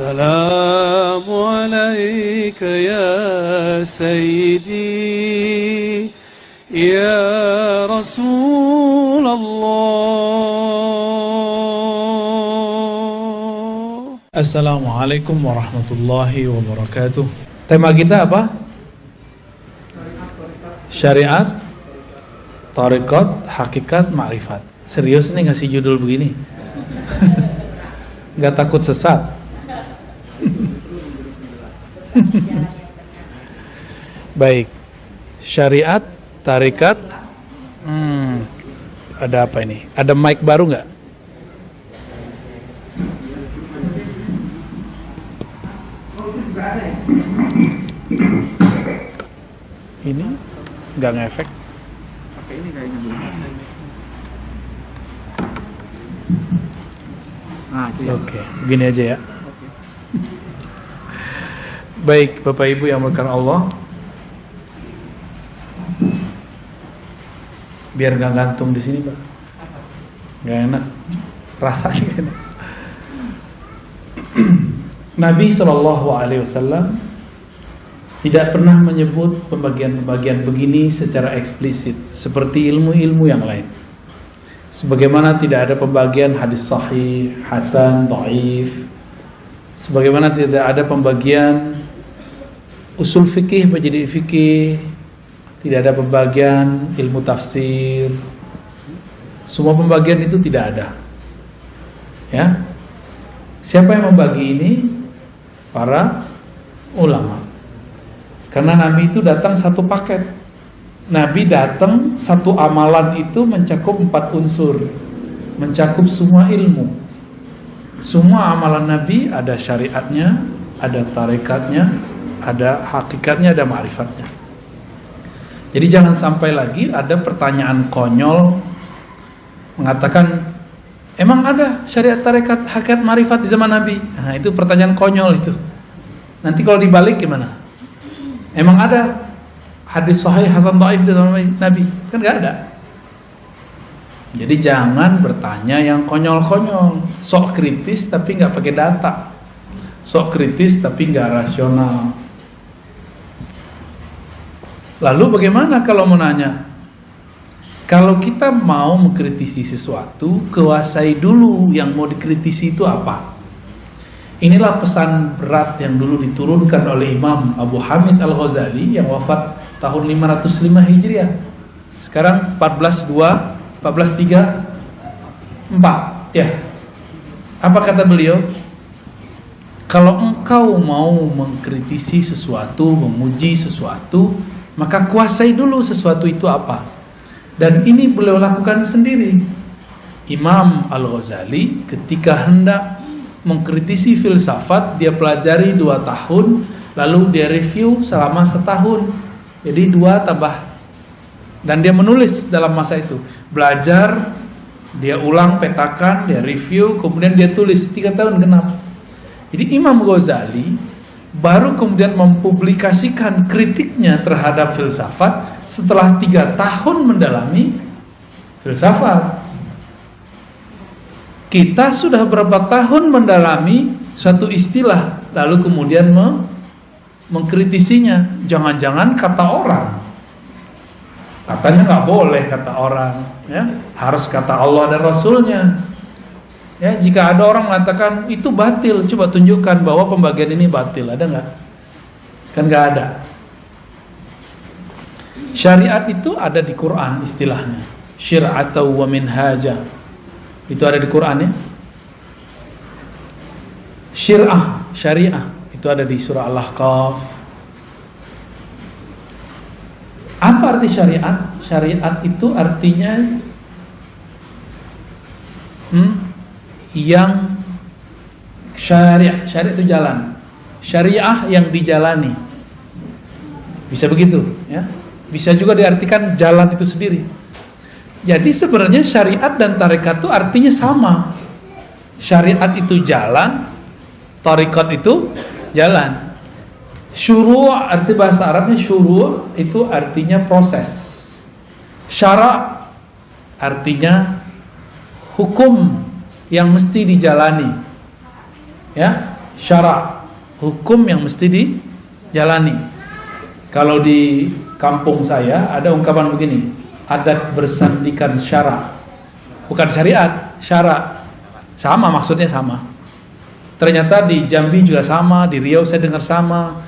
السلام عليك يا سيدي يا رسول الله. Assalamualaikum warahmatullahi wabarakatuh. Tema kita apa? Syariat, tarekat, hakikat, ma'rifat. Serius nih ngasih judul begini? Gak takut sesat? Baik. Syariat, tarekat. Ada apa ini? Ada mic baru nggak? Ini nggak ngefek. Ini kayaknya belum ada. Oke, begini aja ya. Baik, Bapak Ibu yang berkahi Allah, biar nggak gantung di sini, Pak. Nggak enak, rasanya enak. Nabi SAW tidak pernah menyebut pembagian-pembagian begini secara eksplisit seperti ilmu-ilmu yang lain. Sebagaimana tidak ada pembagian hadis sahih, hasan, dhaif. Sebagaimana tidak ada pembagian usul fikih menjadi fikih. Tidak ada pembagian ilmu tafsir. Semua pembagian itu tidak ada. Ya. Siapa yang membagi ini? Para ulama. Karena Nabi itu datang satu paket. Nabi datang satu amalan itu mencakup 4 unsur, mencakup semua ilmu. Semua amalan Nabi ada syariatnya, ada tarekatnya, ada hakikatnya, ada ma'rifatnya. Jadi jangan sampai lagi ada pertanyaan konyol mengatakan, emang ada syariat, tarekat, hakikat, ma'rifat di zaman Nabi? Nah, itu pertanyaan konyol itu. Nanti kalau dibalik gimana? Emang ada hadis sahih, hasan, dhaif di zaman Nabi? Kan gak ada. Jadi jangan bertanya yang konyol-konyol. Sok kritis tapi gak pakai data. Sok kritis tapi gak rasional. Lalu bagaimana kalau mau nanya? Kalau kita mau mengkritisi sesuatu, kuasai dulu yang mau dikritisi itu apa. Inilah pesan berat yang dulu diturunkan oleh Imam Abu Hamid Al-Ghazali yang wafat tahun 505 Hijriah. Sekarang 1434 ya. Apa kata beliau? Kalau engkau mau mengkritisi sesuatu, memuji sesuatu, maka kuasai dulu sesuatu itu apa. Dan ini beliau lakukan sendiri. Imam Al-Ghazali ketika hendak mengkritisi filsafat, dia pelajari 2 tahun, lalu dia review selama 1 tahun. Jadi 2 tambah. Dan dia menulis dalam masa itu. Belajar, dia ulang, petakan, dia review, kemudian dia tulis 3 tahun genap. Jadi Imam Ghazali baru kemudian mempublikasikan kritiknya terhadap filsafat setelah 3 tahun mendalami filsafat. Kita sudah berapa tahun mendalami suatu istilah, lalu kemudian mengkritisinya. Jangan-jangan kata orang, katanya nggak boleh kata orang, ya harus kata Allah dan Rasulnya. Ya, jika ada orang mengatakan itu batil, coba tunjukkan bahwa pembagian ini batil, ada nggak? Kan nggak ada. Syariat itu ada di Quran istilahnya, syir'atan wa minhaja. Itu ada di Quran ya. Syariah itu ada di surah Al-Ahqaf. Apa arti syariat? Syariat itu artinya yang syariat itu jalan. Syariah yang dijalani. Bisa begitu ya. Bisa juga diartikan jalan itu sendiri. Jadi sebenarnya syariat dan tarekat itu artinya sama. Syariat itu jalan, tarekat itu jalan. Syuru' arti bahasa Arabnya syuru' itu artinya proses. Syara' artinya hukum yang mesti dijalani. Ya, syara, hukum yang mesti dijalani. Kalau di kampung saya ada ungkapan begini, adat bersandikan syara. Bukan syariat, syara. Sama, maksudnya sama. Ternyata di Jambi juga sama, di Riau saya dengar sama,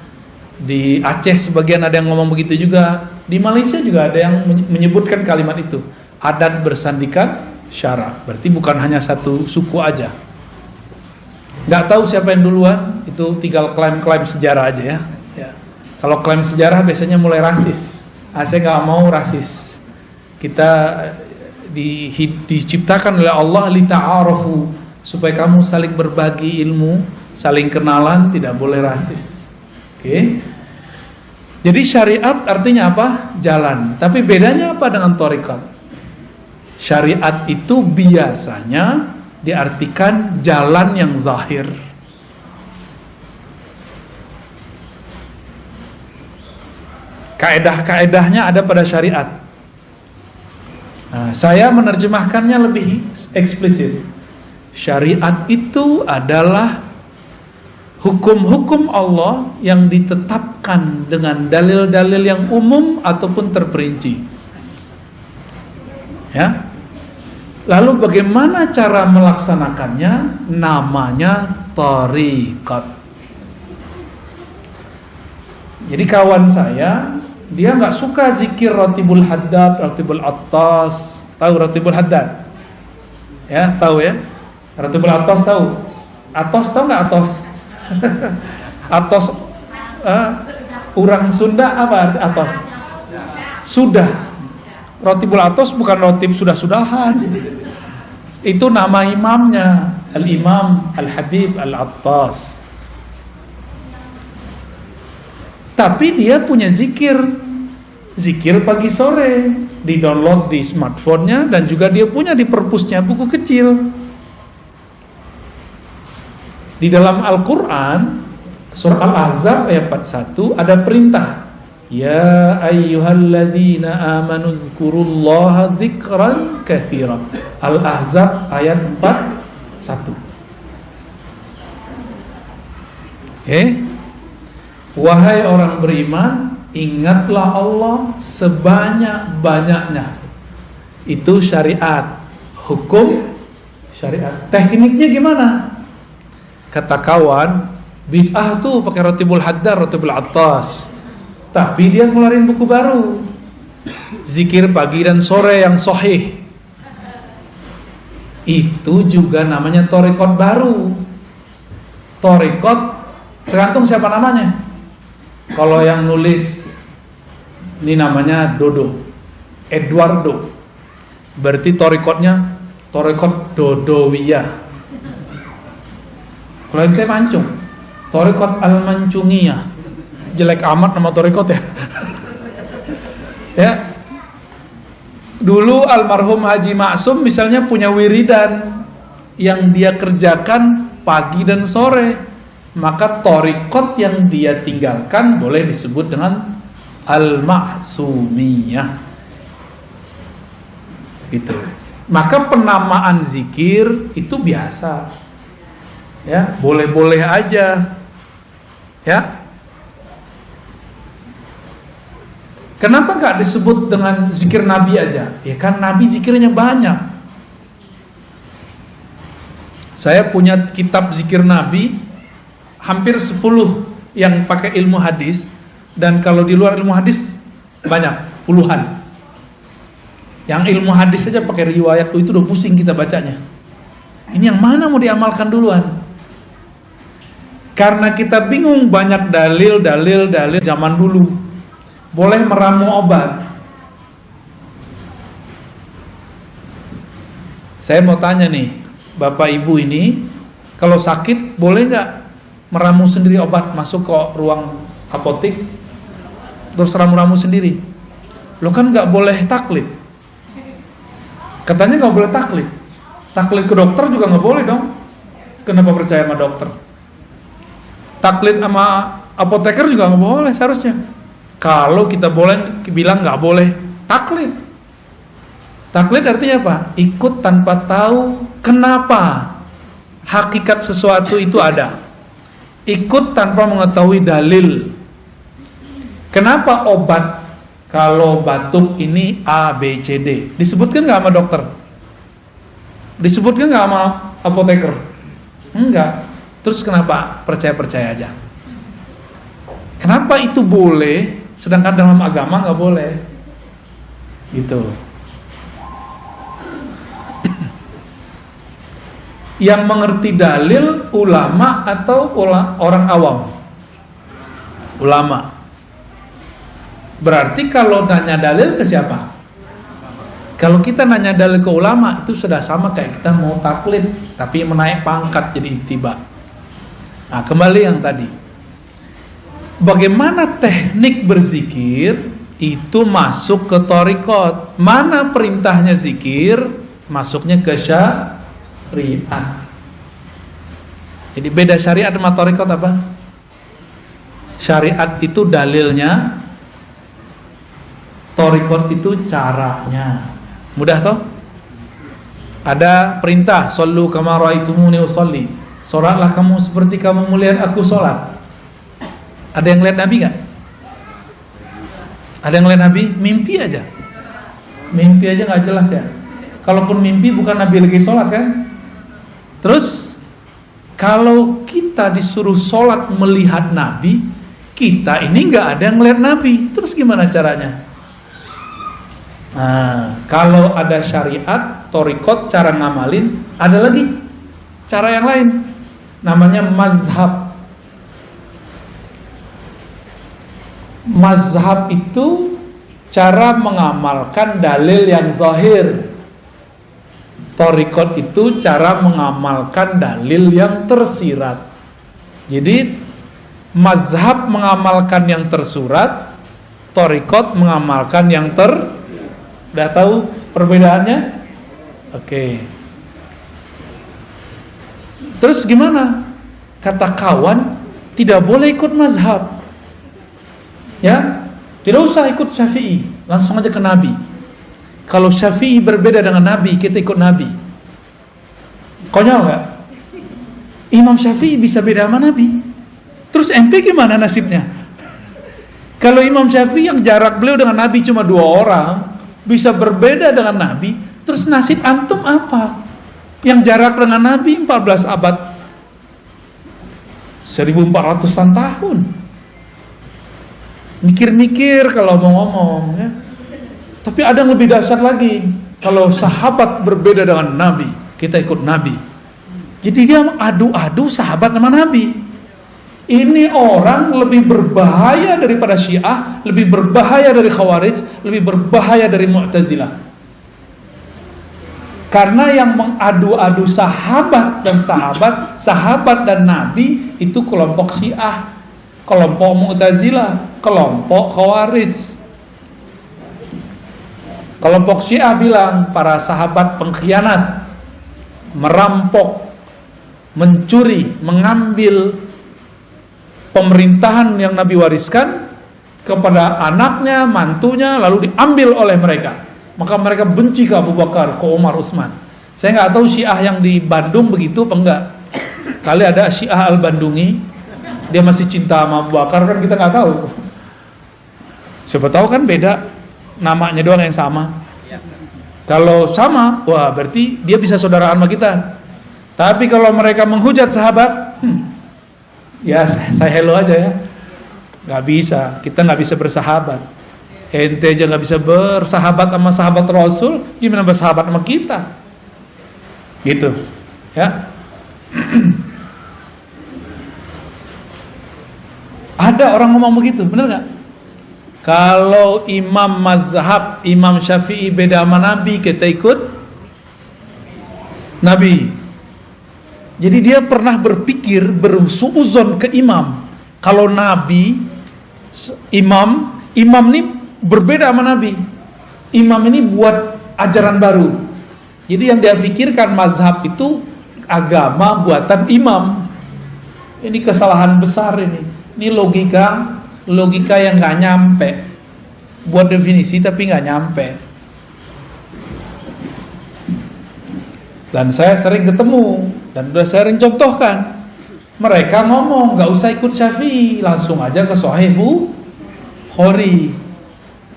di Aceh sebagian ada yang ngomong begitu juga, di Malaysia juga ada yang menyebutkan kalimat itu, adat bersandikan syara. Berarti bukan hanya satu suku aja. Nggak tahu siapa yang duluan, itu tinggal klaim-klaim sejarah aja ya. Kalau klaim sejarah biasanya mulai rasis. Saya nggak mau rasis. Kita diciptakan oleh Allah lita'arafu, supaya kamu saling berbagi ilmu, saling kenalan, tidak boleh rasis. Oke. Jadi syariat artinya apa? Jalan. Tapi bedanya apa dengan thariqat? Syariat itu biasanya diartikan jalan yang zahir. Kaedah-kaedahnya ada pada syariat. Nah, saya menerjemahkannya lebih eksplisit. Syariat itu adalah hukum-hukum Allah yang ditetapkan dengan dalil-dalil yang umum ataupun terperinci. Ya. Lalu bagaimana cara melaksanakannya? Namanya thariqat. Jadi kawan saya, dia nggak suka zikir Ratibul Haddad, Ratibul Attas. Tahu Ratibul Haddad? Ya, tahu ya? Ratibul Attas tahu? Atos tahu nggak Atos? Atos, orang Sunda apa arti Atos? Sudah. Ratibul Attas bukan ratib sudah-sudahan. Itu nama imamnya, Al-Imam Al-Habib Al-Attas. Tapi dia punya zikir pagi sore, di-download di smartphone-nya, dan juga dia punya di perpusnya buku kecil. Di dalam Al-Quran, surah Al-Ahzab ayat 41 ada perintah, ya ayyuhalladzina amanu zkurullaha dzikran katsiran. Al-Ahzab ayat 41. Oke. Wahai orang beriman, ingatlah Allah sebanyak-banyaknya. Itu syariat, hukum syariat. Tekniknya gimana? Kata kawan, bid'ah tuh pakai Ratibul Haddad, Ratibul Attas. Tapi dia ngeluarin buku baru, zikir pagi dan sore yang sahih. Itu juga namanya thariqat baru. Thariqat tergantung siapa namanya. Kalau yang nulis ini namanya Dodo, Eduardo, berarti thariqatnya thariqat Dodowiyah. Kalau ente mancung, thariqat Al-Mancungiyah. Jelek amat nama thariqat ya. Ya. Dulu almarhum Haji Maksum misalnya punya wiridan yang dia kerjakan pagi dan sore. Maka thariqat yang dia tinggalkan boleh disebut dengan Al-Maksumiyah. Gitu. Maka penamaan zikir itu biasa. Ya, boleh-boleh aja. Ya. Kenapa enggak disebut dengan zikir Nabi aja? Ya kan Nabi zikirnya banyak. Saya punya kitab zikir Nabi hampir 10 yang pakai ilmu hadis, dan kalau di luar ilmu hadis banyak, puluhan. Yang ilmu hadis saja pakai riwayat itu udah pusing kita bacanya. Ini yang mana mau diamalkan duluan? Karena kita bingung, banyak dalil zaman dulu. Boleh meramu obat. Saya mau tanya nih, Bapak Ibu ini, kalau sakit boleh nggak meramu sendiri obat, masuk ke ruang apotik terus ramu-ramu sendiri? Lo kan nggak boleh taklid. Katanya nggak boleh taklid. Taklid ke dokter juga nggak boleh dong. Kenapa percaya sama dokter? Taklid sama apoteker juga nggak boleh seharusnya. Kalau kita boleh bilang nggak boleh taklid. Taklid artinya apa? Ikut tanpa tahu kenapa hakikat sesuatu itu ada. ikut tanpa mengetahui dalil. Kenapa obat kalau batuk ini A, B, C, D? Disebutkan nggak sama dokter? Disebutkan nggak sama apoteker? Enggak. Terus kenapa percaya-percaya aja? Kenapa itu boleh, sedangkan dalam agama nggak boleh? Gitu. Yang mengerti dalil ulama atau orang awam? Ulama. Berarti kalau nanya dalil ke siapa? Kalau kita nanya dalil ke ulama, itu sudah sama kayak kita mau taklid, tapi menaik pangkat jadi ittiba. Nah, kembali yang tadi. Bagaimana teknik berzikir itu masuk ke thariqat? Mana perintahnya zikir, masuknya ke syariat. Jadi beda syariat sama thariqat apa? Syariat itu dalilnya, thariqat itu caranya. Mudah toh? Ada perintah, sallu kama ra'aitumuni usolli. Salatlah kamu seperti kamu melihat aku salat. Ada yang lihat Nabi enggak? Ada yang lihat Nabi? Mimpi aja. Mimpi aja enggak jelas ya. Kalaupun mimpi bukan Nabi lagi salat kan? Terus kalau kita disuruh salat melihat Nabi, kita ini enggak ada yang lihat Nabi. Terus gimana caranya? Nah, kalau ada syariat, thariqat, cara ngamalin, ada lagi cara yang lain, namanya mazhab. Mazhab itu cara mengamalkan dalil yang zahir. Thariqat itu cara mengamalkan dalil yang tersirat. Jadi mazhab mengamalkan yang tersurat, thariqat mengamalkan yang Udah tahu perbedaannya? Oke. Terus gimana? Kata kawan, tidak boleh ikut mazhab. Ya, tidak usah ikut Syafi'i, langsung aja ke Nabi. Kalau Syafi'i berbeda dengan Nabi, kita ikut Nabi. Konyol nggak? Imam Syafi'i bisa beda sama Nabi. Terus ente gimana nasibnya? Kalau Imam Syafi'i yang jarak beliau dengan Nabi cuma 2 orang, bisa berbeda dengan Nabi, terus nasib antum apa? Yang jarak dengan Nabi 14 abad, 1400-an tahun. Mikir-mikir kalau mau ngomong ya. Tapi ada yang lebih dahsyat lagi. Kalau sahabat berbeda dengan Nabi, kita ikut Nabi. Jadi dia adu-adu sahabat sama Nabi. Ini orang lebih berbahaya daripada Syiah, lebih berbahaya dari Khawarij, lebih berbahaya dari Mu'tazilah. Karena yang mengadu-adu sahabat dan Nabi itu kelompok Syiah, kelompok Mu'tazilah, kelompok Khawarij. Kelompok Syiah bilang para sahabat pengkhianat, merampok, mencuri, mengambil pemerintahan yang Nabi wariskan kepada anaknya, mantunya, lalu diambil oleh mereka. Maka mereka benci ke Abu Bakar, ke Umar, Utsman. Saya nggak tahu Syiah yang di Bandung begitu apa enggak. Kali ada Syiah Al-Bandungi, dia masih cinta sama Abu Bakar, kan kita nggak tahu. Siapa tahu kan beda, namanya doang yang sama. Kalau sama, wah berarti dia bisa saudaraan sama kita. Tapi kalau mereka menghujat sahabat, ya saya hello aja ya. Gak bisa, kita gak bisa bersahabat. Ente aja gak bisa bersahabat sama sahabat Rasul, gimana bersahabat sama kita? Gitu ya. Ada orang ngomong begitu, bener gak? Kalau imam mazhab, Imam Syafi'i beda sama Nabi, kita ikut Nabi. Jadi dia pernah berpikir, bersuuzon ke imam. Kalau Nabi, imam ini berbeda sama Nabi. Imam ini buat ajaran baru. Jadi yang dia pikirkan mazhab itu agama buatan imam. Ini kesalahan besar ini. Ini logika yang nggak nyampe. Buat definisi tapi nggak nyampe. Dan saya sering ketemu dan sudah sering contohkan. Mereka ngomong nggak usah ikut Syafi'i, langsung aja ke Sahih Bukhari.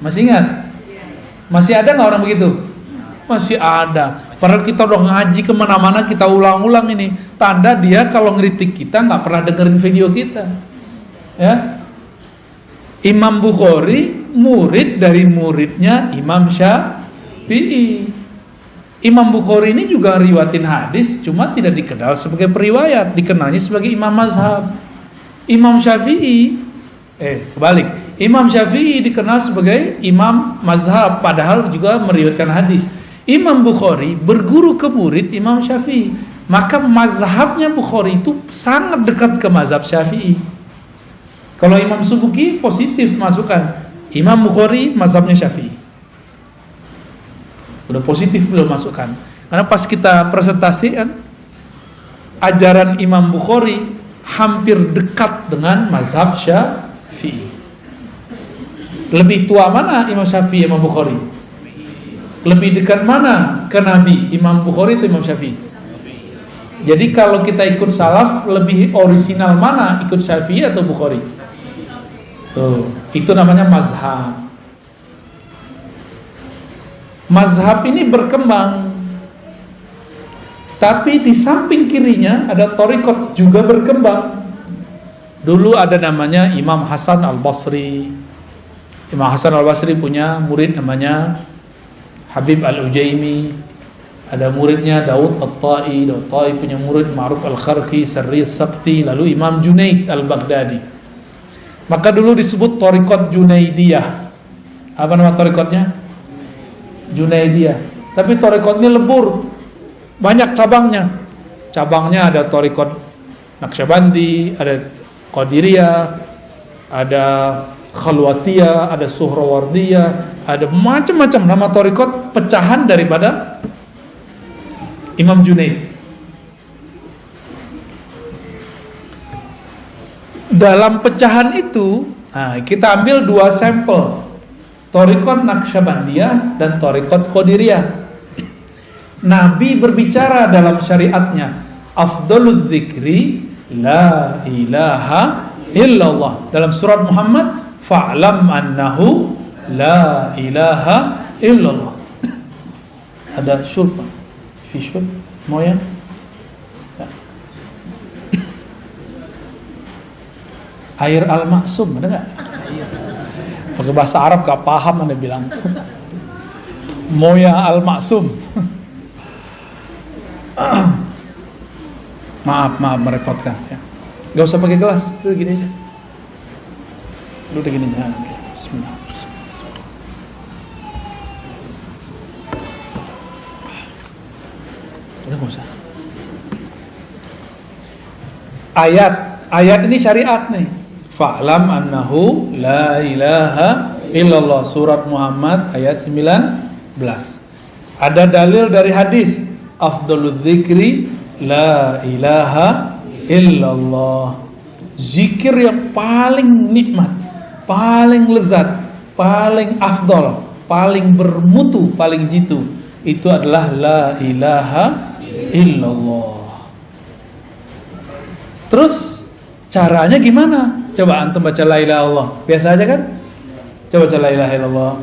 Masih ingat? Masih ada nggak orang begitu? Masih ada. Padahal kita udah ngaji kemana-mana, kita ulang-ulang ini. Tanda dia kalau ngeritik kita nggak pernah dengerin video kita. Ya. Imam Bukhari murid dari muridnya Imam Syafi'i. Imam Bukhari ini juga riwayatin hadis, cuma tidak dikenal sebagai periwayat, dikenalnya sebagai imam mazhab. Imam Syafi'i, kebalik. Imam Syafi'i dikenal sebagai imam mazhab, padahal juga meriwayatkan hadis. Imam Bukhari berguru ke murid Imam Syafi'i, maka mazhabnya Bukhari itu sangat dekat ke mazhab Syafi'i. Kalau Imam Subuki positif masukkan, Imam Bukhari mazhabnya Syafi'i. Udah positif belum masukkan. Karena pas kita presentasikan ajaran Imam Bukhari hampir dekat dengan mazhab Syafi'i. Lebih tua mana Imam Syafi'i, Imam Bukhari? Lebih dekat mana ke Nabi, Imam Bukhari atau Imam Syafi'i? Jadi kalau kita ikut salaf, lebih orisinal mana, ikut Syafi'i atau Bukhari? Tuh, itu namanya mazhab. Mazhab ini berkembang, tapi di samping kirinya ada thariqat juga berkembang. Dulu ada namanya Imam Hasan Al-Basri. Imam Hasan Al-Basri punya murid namanya Habib Al-Ujaimi. Ada muridnya Daud At-Tai. Daud At-Tai punya murid Ma'ruf Al-Kharqi, Sarri Sabti. Lalu Imam Junaid Al-Baghdadi. Maka dulu disebut thariqat Junaidiyah. Apa nama thariqatnya? Junaidiyah. Tapi thariqatnya lebur, banyak cabangnya. Cabangnya ada thariqat Naqsyabandi, ada Qadiriyah, ada Khalwatiyah, ada Suhrawardiyah, ada macam-macam nama thariqat pecahan daripada Imam Junaid. Dalam pecahan itu, kita ambil dua sampel. Thariqat Naqsyabandiyah dan Thariqat Qadiriyah. Nabi berbicara dalam syariatnya, afdaludz dzikri la ilaha illallah. Dalam surat Muhammad, fa'lam annahu la ilaha illallah. Ada syurb, fi syurb, mau ya? Air al-maksum, ada nggak? Pakai bahasa Arab gak paham, Anda bilang Moya al-maksum. Maaf merepotkan ya. Gak usah pakai gelas, duduk gini aja. Duduk gini aja. Bismillah. Udah gak usah. Ayat ini syariat nih. Fa'lam annahu la ilaha illallah. Surat Muhammad ayat 19. Ada dalil dari hadis, afdaludz dzikri la ilaha illallah. Zikir yang paling nikmat, paling lezat, paling afdal, paling bermutu, paling jitu, itu adalah la ilaha illallah. Terus caranya gimana? Coba antum baca la ilaha illallah. Biasa aja kan? Coba baca la ilaha illallah.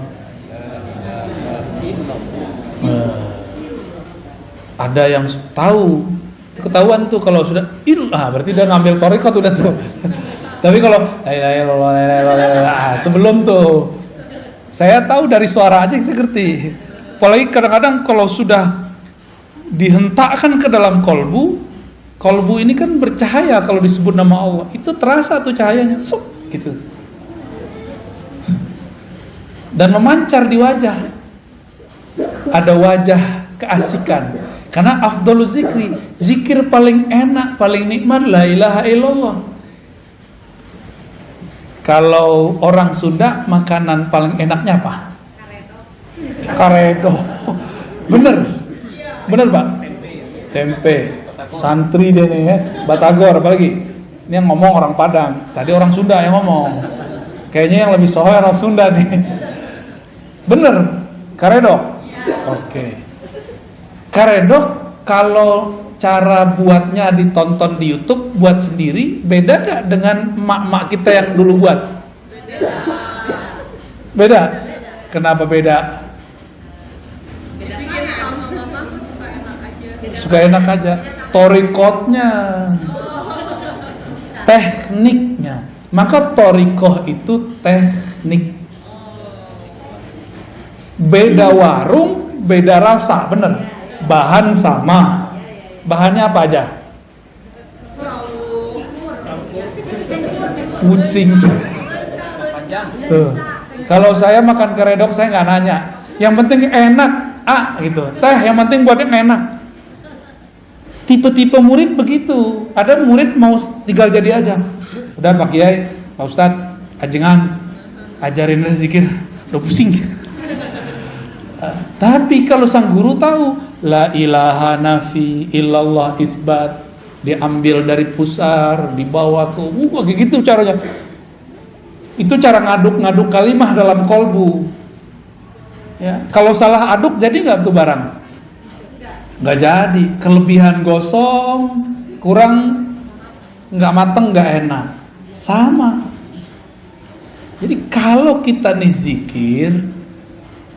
Ada yang tahu, ketahuan tuh kalau sudah berarti dia ngambil thariqat udah tuh. Tapi kalau la ilaha illallah, itu belum tuh. Saya tahu dari suara aja kita ngerti. Apalagi kadang-kadang kalau sudah dihentakkan ke dalam kolbu ini kan bercahaya kalau disebut nama Allah. Itu terasa tuh cahayanya, gitu. Dan memancar di wajah. Ada wajah keasikan. Karena afdaluz zikri, zikir paling enak, paling nikmat la ilaha illallah. Kalau orang Sunda, makanan paling enaknya apa? Karedo. Bener Pak? Tempe. Santri deh nih ya, Batagor apalagi. Ini yang ngomong orang Padang. Tadi orang Sunda yang ngomong. Kayaknya yang lebih sohor orang Sunda nih. Bener, karedok. Oke. Karedok kalau cara buatnya ditonton di YouTube, buat sendiri, beda gak dengan emak-emak kita yang dulu buat? Beda? Kenapa beda? Suka enak aja. Torikotnya, tekniknya. Maka torikoh itu teknik. Beda warung, beda rasa, bener. Bahan sama. Bahannya apa aja? Pusing. Tuh. Kalau saya makan keredok saya nggak nanya. Yang penting enak, gitu. Teh yang penting buatnya enak. Tipe-tipe murid begitu. Ada murid mau tinggal jadi aja. Udah Pak Kiai, Pak Ustadz, ajengan, ajarin zikir. Udah pusing. Tapi kalau sang guru tahu, la ilaha nafi illallah isbat, diambil dari pusar, dibawa ke kayak gitu caranya. Itu cara ngaduk kalimah dalam kolbu. Ya, kalau salah aduk jadi nggak tuh barang? Nggak jadi. Kelebihan gosong, kurang nggak mateng, nggak enak. Sama. Jadi kalau kita nih zikir,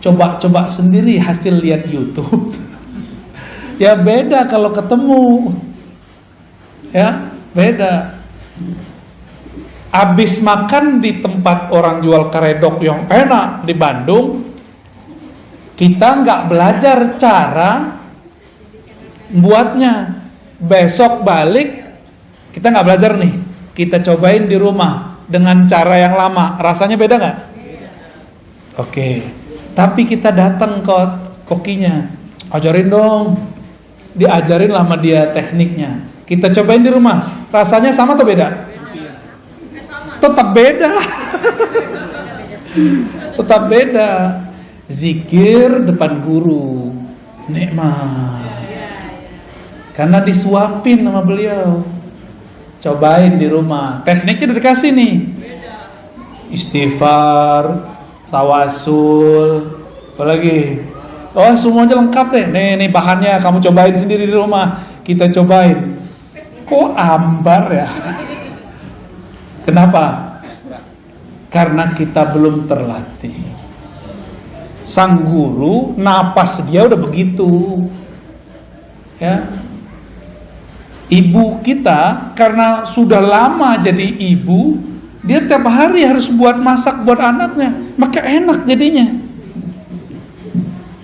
coba sendiri hasil lihat YouTube. Ya beda kalau ketemu. Ya beda. Abis makan di tempat orang jual keredok yang enak di Bandung, kita nggak belajar cara buatnya. Besok balik kita nggak belajar nih, kita cobain di rumah dengan cara yang lama. Rasanya beda nggak? Oke. Tapi kita datang ke kokinya, ajarin dong, diajarin lama dia tekniknya. Kita cobain di rumah, rasanya sama atau beda? Tetap beda. Tetap beda. Zikir depan guru, nikmat. Karena disuapin sama beliau. Cobain di rumah, tekniknya udah dikasih nih. Istighfar, tawasul, apalagi? Oh semuanya lengkap deh. Nih bahannya kamu cobain sendiri di rumah. Kita cobain. Kok ambar ya? Kenapa? Karena kita belum terlatih. Sang guru napas dia udah begitu. Ya. Ibu kita karena sudah lama jadi ibu, dia tiap hari harus buat masak buat anaknya, maka enak jadinya.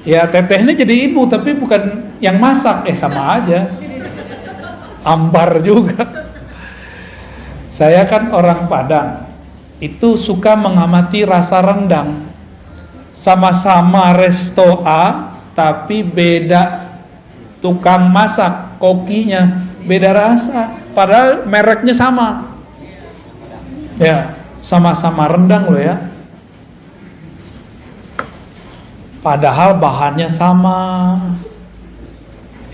Ya tetehnya jadi ibu tapi bukan yang masak, sama aja. Ambar juga. Saya kan orang Padang, itu suka mengamati rasa rendang. Sama-sama resto A, tapi beda tukang masak, kokinya beda rasa. Padahal mereknya sama. Ya, sama-sama rendang loh ya. Padahal bahannya sama.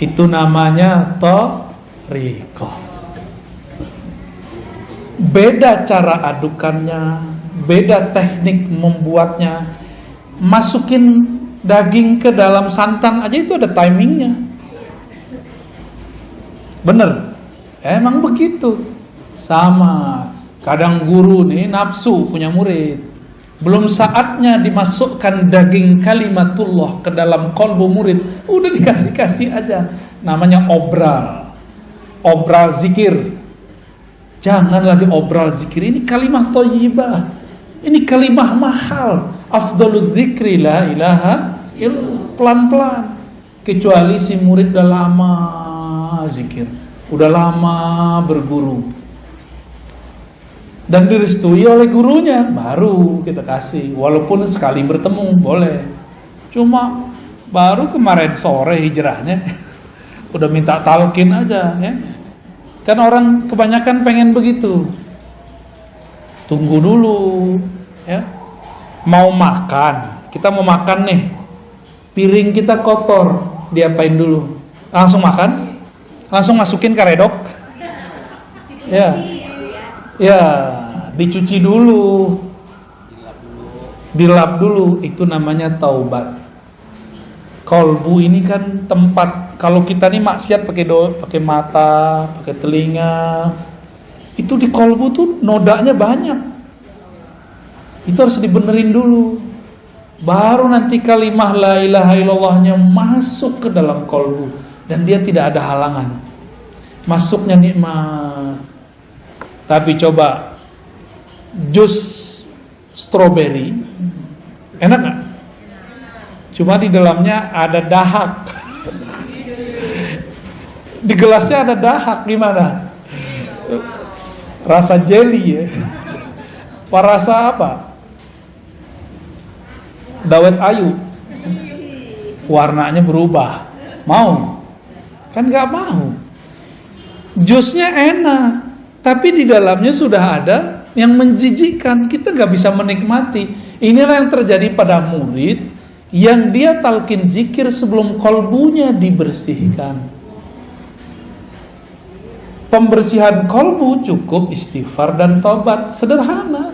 Itu namanya thoriqah. Beda cara adukannya, beda teknik membuatnya. Masukin daging ke dalam santan aja itu ada timingnya. Bener? Emang begitu. Sama. Kadang guru nih nafsu punya murid, belum saatnya dimasukkan daging kalimatullah ke dalam kolbu murid, udah dikasih-kasih aja. Namanya obral zikir. Janganlah diobral zikir. Ini kalimah thayyibah, ini kalimah mahal. Afdalul zikri la ilaha illallah. Pelan-pelan. Kecuali si murid udah lama zikir, udah lama berguru dan direstui oleh gurunya, baru kita kasih. Walaupun sekali bertemu boleh. Cuma baru kemarin sore hijrahnya udah minta talqin aja ya. Kan orang kebanyakan pengen begitu. Tunggu dulu ya. Mau makan, kita mau makan nih, piring kita kotor, diapain dulu? Langsung makan? Langsung masukin karedok? Ya. Ya, dicuci dulu. Dilap dulu, itu namanya taubat. Kolbu ini kan tempat, kalau kita nih maksiat pakai mata, pakai telinga, itu di kolbu tuh nodanya banyak. Itu harus dibenerin dulu. Baru nanti kalimah la ilaha illallahnya masuk ke dalam kolbu dan dia tidak ada halangan. Masuknya nikmat. Tapi coba jus stroberi enak gak? Cuma di dalamnya ada dahak. Di gelasnya ada dahak, gimana? Rasa jelly ya. Rasa apa? Dawet ayu. Warnanya berubah. Mau? Kan gak mau. Jusnya enak, tapi di dalamnya sudah ada yang menjijikkan. Kita gak bisa menikmati. Inilah yang terjadi pada murid yang dia talqin zikir sebelum kolbunya dibersihkan. Pembersihan kolbu cukup istighfar dan taubat. Sederhana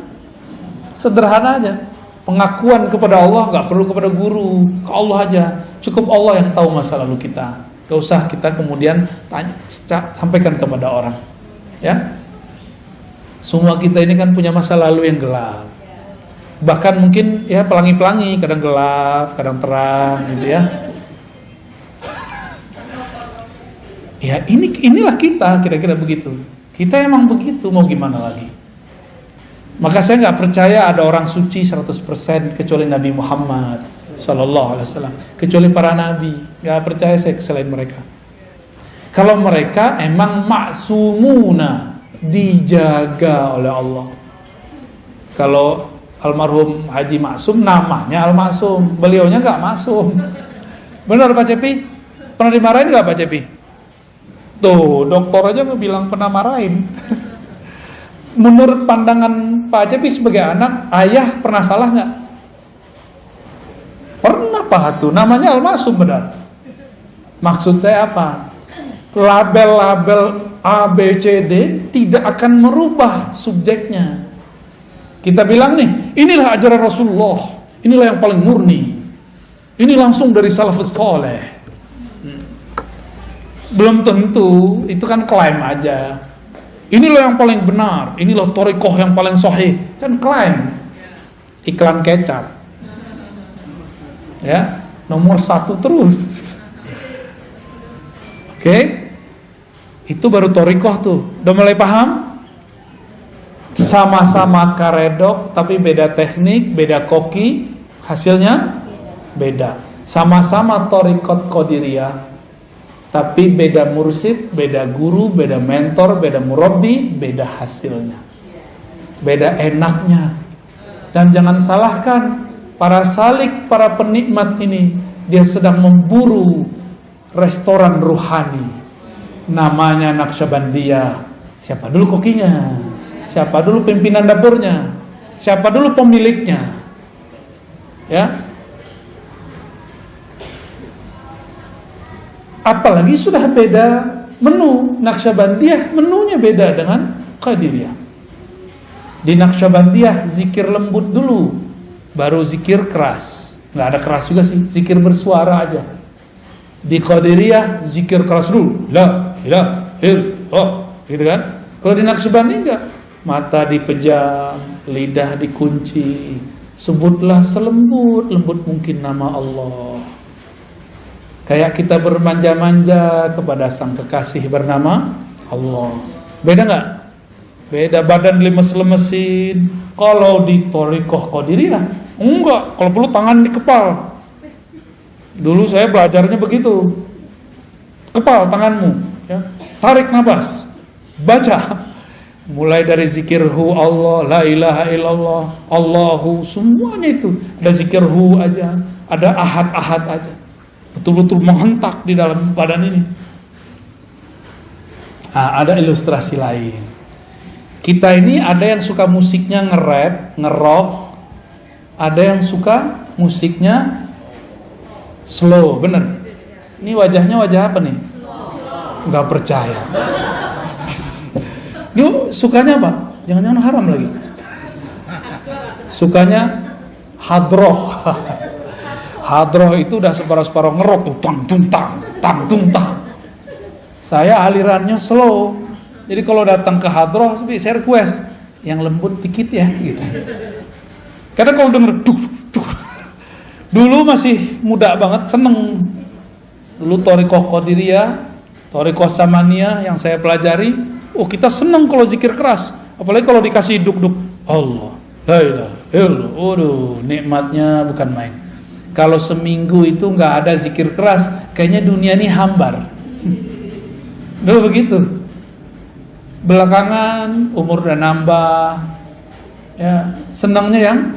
aja. Pengakuan kepada Allah gak perlu kepada guru, ke Allah aja. Cukup Allah yang tahu masa lalu kita. Gak usah kita kemudian sampaikan kepada orang. Ya, semua kita ini kan punya masa lalu yang gelap. Bahkan mungkin ya pelangi-pelangi, kadang gelap, kadang terang gitu ya. Ya inilah kita, kira-kira begitu. Kita emang begitu, mau gimana lagi. Maka saya gak percaya ada orang suci 100% kecuali Nabi Muhammad Sallallahu Alaihi Wasallam, kecuali para nabi. Gak percaya saya selain mereka. Kalau mereka emang maksumuna, dijaga oleh Allah. Kalau almarhum Haji Maksum namanya Al-Maksum, beliaunya gak maksum. Benar Pak Cepi? Pernah dimarahin gak Pak Cepi? Tuh, dokter aja bilang pernah marahin. Menurut pandangan Pak Cepi sebagai anak, ayah pernah salah gak? Pernah Pak tuh, namanya Al-Maksum benar. Maksud saya apa? Label-label A, B, C, D tidak akan merubah subjeknya. Kita bilang nih, inilah ajaran Rasulullah, inilah yang paling murni, ini langsung dari salafus soleh. Belum tentu, itu kan klaim aja. Inilah yang paling benar, inilah thariqah yang paling sahih, kan klaim. Iklan kecap. Ya, nomor 1 terus. Oke. Itu baru thariqah tuh. Udah mulai paham? Sama-sama karedok tapi beda teknik, beda koki, hasilnya beda. Sama-sama thariqat qadiriyah tapi beda mursyid, beda guru, beda mentor, beda murabbi, beda hasilnya. Beda enaknya. Dan jangan salahkan para salik, para penikmat ini, dia sedang memburu restoran ruhani. Namanya Naqsyabandiyah. Siapa dulu kokinya? Siapa dulu pimpinan dapurnya? Siapa dulu pemiliknya? Ya. Apalagi sudah beda menu. Naqsyabandiyah menunya beda dengan Qadiriyah. Di Naqsyabandiyah zikir lembut dulu, baru zikir keras. Nggak ada keras juga sih, zikir bersuara aja. Di Qadiriyah zikir keras dulu, la ilaha illallah, gitu kan? Kalau di Naqsyabandiyah enggak. Mata dipejam, lidah dikunci, sebutlah selembut-lembut mungkin nama Allah. Kayak kita bermanja-manja kepada sang kekasih bernama Allah. Beda nggak? Beda, badan lemes-lemesin. Kalau di thariqah qadiriyah enggak, kalau perlu tangan di kepal. Dulu saya belajarnya begitu. Kepal tanganmu, ya. Tarik nafas, baca. Mulai dari zikirhu Allah, la ilaha illallah, Allahu, semuanya itu. Ada zikirhu aja, ada ahad-ahad aja. Betul-betul menghentak di dalam badan ini. Nah, ada ilustrasi lain. Kita ini ada yang suka musiknya nge-rap, nge-rock. Ada yang suka musiknya slow, bener. Ini wajahnya wajah apa nih? Gak percaya. Ini sukanya apa? Jangan-jangan haram lagi. Sukanya hadroh. Hadroh itu udah separuh-separuh ngerok tuh, tang tung tang, tang tung tang. Saya alirannya slow. Jadi kalau datang ke hadroh, saya request yang lembut dikit ya, gitu. Karena kalau denger duh, dulu masih muda banget, seneng. Dulu Thariqah Qadiriyah, Thariqah Samaniyah yang saya pelajari, kita seneng kalau zikir keras. Apalagi kalau dikasih duk-duk. Allah, la ilaha illallah. Waduh, nikmatnya bukan main. Kalau seminggu itu nggak ada zikir keras, kayaknya dunia ini hambar. Dulu begitu. Belakangan umur udah nambah, ya senangnya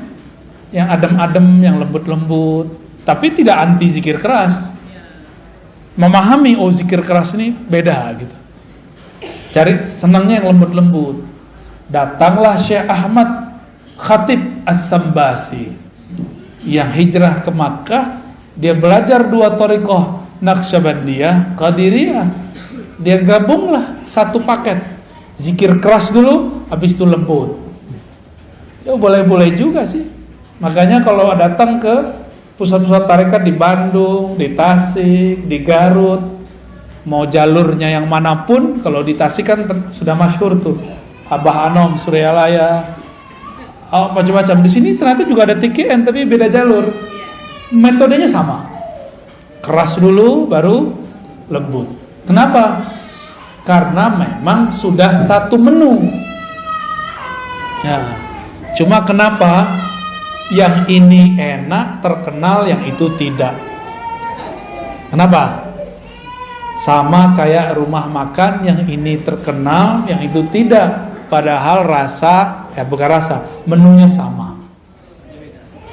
yang adem-adem, yang lembut-lembut. Tapi tidak anti zikir keras. Memahami zikir keras ini beda gitu. Cari senangnya yang lembut-lembut. Datanglah Syekh Ahmad Khatib As-Sambasi yang hijrah ke Makkah. Dia belajar 2 thariqah, Naqsyabandiyah, Qadiriyah. Dia gabunglah satu paket. Zikir keras dulu, habis itu lembut. Ya boleh-boleh juga sih. Makanya kalau datang ke pusat-pusat tarekat di Bandung, di Tasik, di Garut, mau jalurnya yang manapun, kalau di Tasik kan sudah masyhur tuh. Abah Anom, Suryalaya, macam-macam. Di sini ternyata juga ada TKN tapi beda jalur. Metodenya sama. Keras dulu baru lembut. Kenapa? Karena memang sudah satu menu. Ya. Cuma kenapa yang ini enak terkenal, yang itu tidak? Kenapa? Sama kayak rumah makan, yang ini terkenal, yang itu tidak. Padahal rasa, bukan rasa, menunya sama.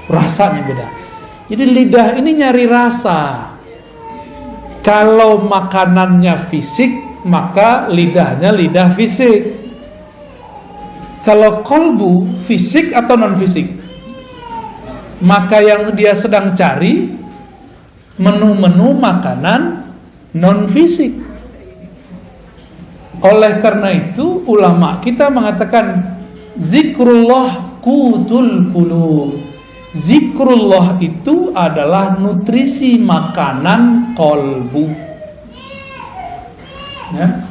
Rasanya beda. Jadi lidah ini nyari rasa. Kalau makanannya fisik, maka lidahnya lidah fisik. Kalau kolbu fisik atau non fisik, maka yang dia sedang cari menu-menu makanan non fisik. Oleh karena itu ulama kita mengatakan zikrullah qutul qulub. Zikrullah itu adalah nutrisi makanan kolbu. Ya.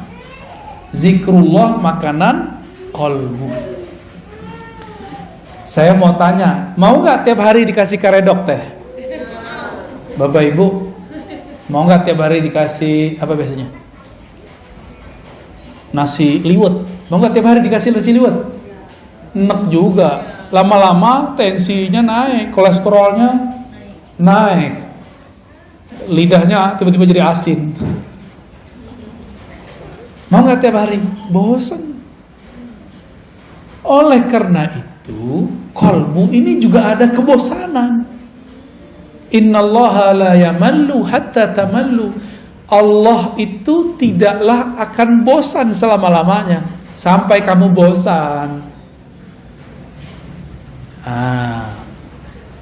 Zikrullah makanan kolbu. Saya mau tanya, mau nggak tiap hari dikasih karedok teh? Bapak Ibu, mau nggak tiap hari dikasih apa biasanya? Nasi liwet. Mau nggak tiap hari dikasih nasi liwet? Enak juga. Lama-lama tensinya naik, kolesterolnya naik, lidahnya tiba-tiba jadi asin. Mau nggak tiap hari? Bosan. Oleh karena itu, kolbu ini juga ada kebosanan. Innallaha la yamallu hatta tamallu. Allah itu tidaklah akan bosan selama-lamanya sampai kamu bosan.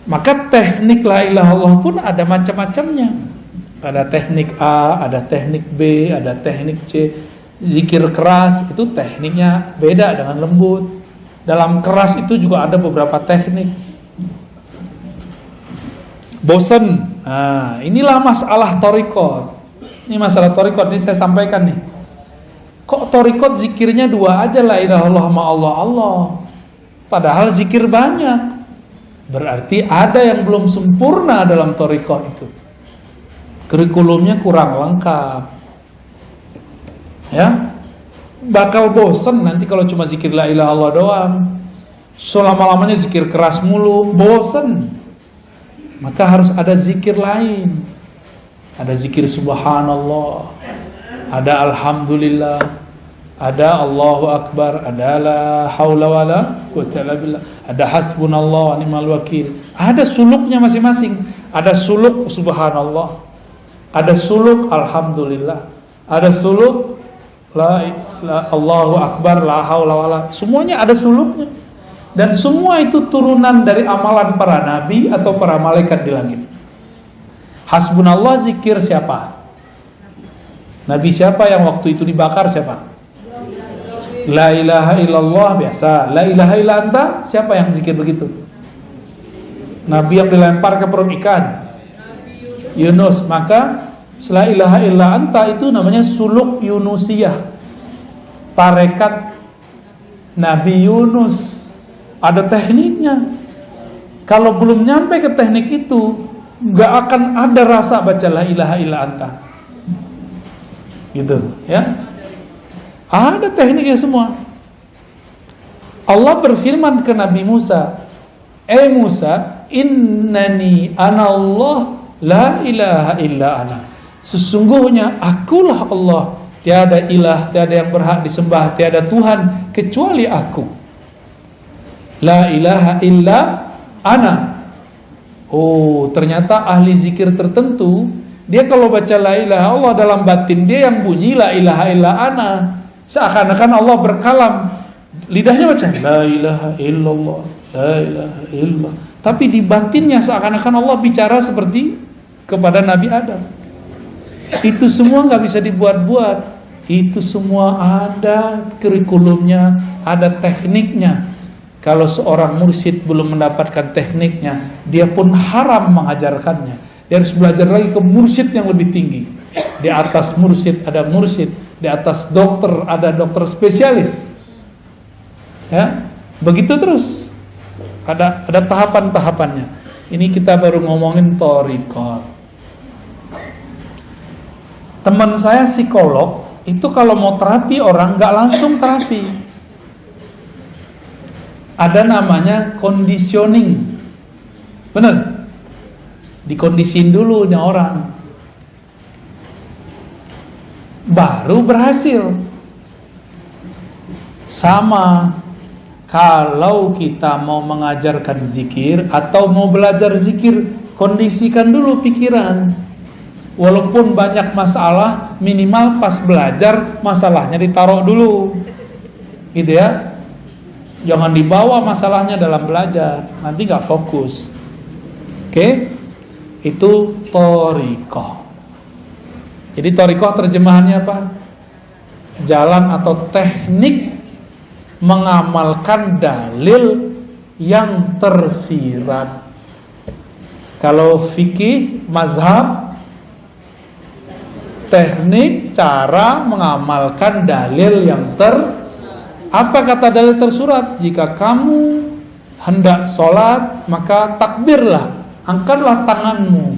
Maka teknik la ilaha illallah pun ada macam-macamnya. Ada teknik A, ada teknik B, ada teknik C. Zikir keras itu tekniknya beda dengan lembut. Dalam keras itu juga ada beberapa teknik. Bosan. Inilah masalah thariqat. Ini masalah thariqat, ini saya sampaikan nih. Kok thariqat zikirnya 2 aja, la ilaha illallah ma Allah Allah. Padahal zikir banyak. Berarti ada yang belum sempurna dalam thariqat itu. Kurikulumnya kurang lengkap. Ya. Bakal bosen nanti kalau cuma zikir la ilaha illallah doang. Selama-lamanya zikir keras mulu, bosen. Maka harus ada zikir lain. Ada zikir subhanallah, ada alhamdulillah, ada Allahu akbar, ada la haula wala quwwata illa billah, ada hasbunallah wa ni'mal wakil. Ada suluknya masing-masing. Ada suluk subhanallah, ada suluk alhamdulillah, ada suluk la Allahu akbar, la haula wala. Semuanya ada suluknya. Dan semua itu turunan dari amalan para nabi atau para malaikat di langit. Hasbunallah zikir siapa? Nabi siapa yang waktu itu dibakar siapa? La ilaha illallah biasa. La ilaha illa anta, siapa yang zikir begitu? Nabi yang dilempar ke perut ikan. Yunus. Maka la ilaha illa anta itu namanya suluk Yunusiyah, tarekat Nabi Yunus. Ada tekniknya. Kalau belum nyampe ke teknik itu, nggak akan ada rasa baca la ilaha illa anta. Gitu, ya. Ada tekniknya semua. Allah berfirman ke Nabi Musa, Musa, innani anallah la ilaha illa ana. Sesungguhnya akulah Allah, tiada ilah, tiada yang berhak disembah, tiada Tuhan kecuali aku. La ilaha illa ana. Oh, ternyata ahli zikir tertentu, dia kalau baca la ilaha Allah, dalam batin dia yang bunyi la ilaha illa ana. Seakan-akan Allah berkalam, lidahnya baca la ilaha illallah, la ilaha illallah, tapi di batinnya seakan-akan Allah bicara seperti kepada Nabi Adam. Itu semua nggak bisa dibuat-buat. Itu semua ada kurikulumnya, ada tekniknya. Kalau seorang mursyid belum mendapatkan tekniknya, dia pun haram mengajarkannya. Dia harus belajar lagi ke mursyid yang lebih tinggi. Di atas mursyid ada mursyid, di atas dokter ada dokter spesialis. Ya, begitu terus. Ada tahapan-tahapannya. Ini kita baru ngomongin thariqah. Teman saya psikolog, itu kalau mau terapi orang nggak langsung terapi. Ada namanya conditioning. Bener? Dikondisin dulu nih orang, baru berhasil. Sama kalau kita mau mengajarkan zikir atau mau belajar zikir, kondisikan dulu pikiran. Walaupun banyak masalah, minimal pas belajar masalahnya ditaruh dulu, gitu ya. Jangan dibawa masalahnya dalam belajar, nanti gak fokus. Oke? Itu thariqah. Jadi thariqah terjemahannya apa? Jalan atau teknik mengamalkan dalil yang tersirat. Kalau fikih mazhab, teknik cara mengamalkan dalil yang apa kata dalil tersurat? Jika kamu hendak sholat, maka takbirlah, angkatlah tanganmu.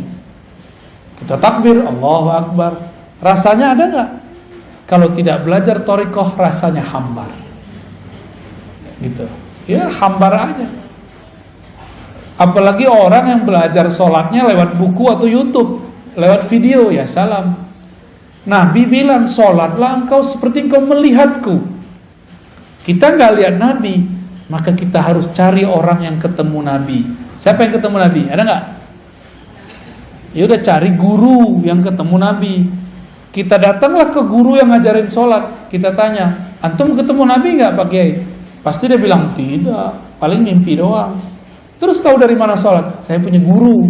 Kita takbir, Allahu Akbar. Rasanya ada nggak? Kalau tidak belajar thariqah, rasanya hambar. Gitu. Ya hambar aja. Apalagi orang yang belajar sholatnya lewat buku atau YouTube, lewat video, ya salam. Nabi bilang, sholatlah engkau seperti engkau melihatku. Kita nggak lihat Nabi, maka kita harus cari orang yang ketemu Nabi. Siapa yang ketemu Nabi? Ada nggak? Ya udah, cari guru yang ketemu Nabi. Kita datanglah ke guru yang ngajarin sholat. Kita tanya, antum ketemu Nabi nggak Pak Kiai? Pasti dia bilang tidak, paling mimpi doang. Terus tahu dari mana sholat? Saya punya guru.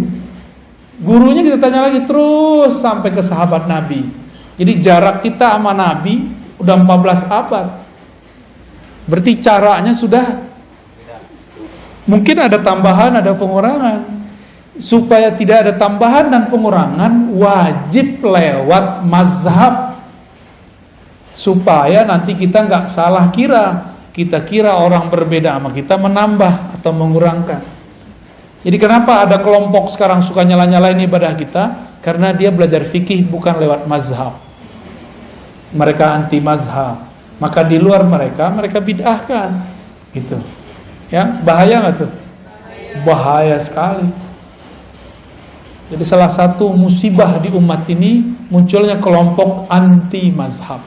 Gurunya kita tanya lagi terus sampai ke sahabat Nabi. Jadi jarak kita sama Nabi udah 14 abad. Berarti caranya sudah mungkin ada tambahan, ada pengurangan. Supaya tidak ada tambahan dan pengurangan, wajib lewat mazhab. Supaya nanti kita nggak salah kira. Kita kira orang berbeda sama kita menambah atau mengurangkan. Jadi kenapa ada kelompok sekarang suka nyala-nyalain ibadah kita? Karena dia belajar fikih bukan lewat mazhab. Mereka anti mazhab. Maka di luar mereka bid'ahkan. Gitu. Ya, bahaya nggak tuh? Bahaya sekali. Jadi salah satu musibah di umat ini munculnya kelompok anti mazhab.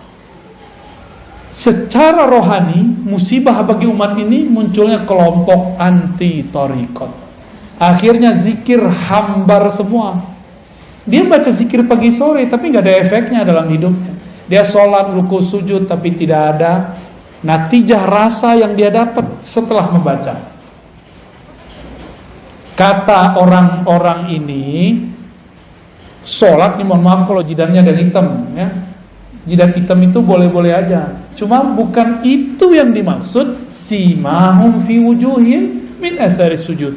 Secara rohani, musibah bagi umat ini munculnya kelompok anti thariqat. Akhirnya zikir hambar semua. Dia baca zikir pagi sore tapi nggak ada efeknya dalam hidupnya. Dia sholat, ruku, sujud tapi tidak ada natijah rasa yang dia dapat setelah membaca. Kata orang-orang ini, sholat nih, mohon maaf kalau jidannya ada hitam ya. Jidan hitam itu boleh-boleh aja. Cuma bukan itu yang dimaksud simahum fi wujuhim min athari sujud.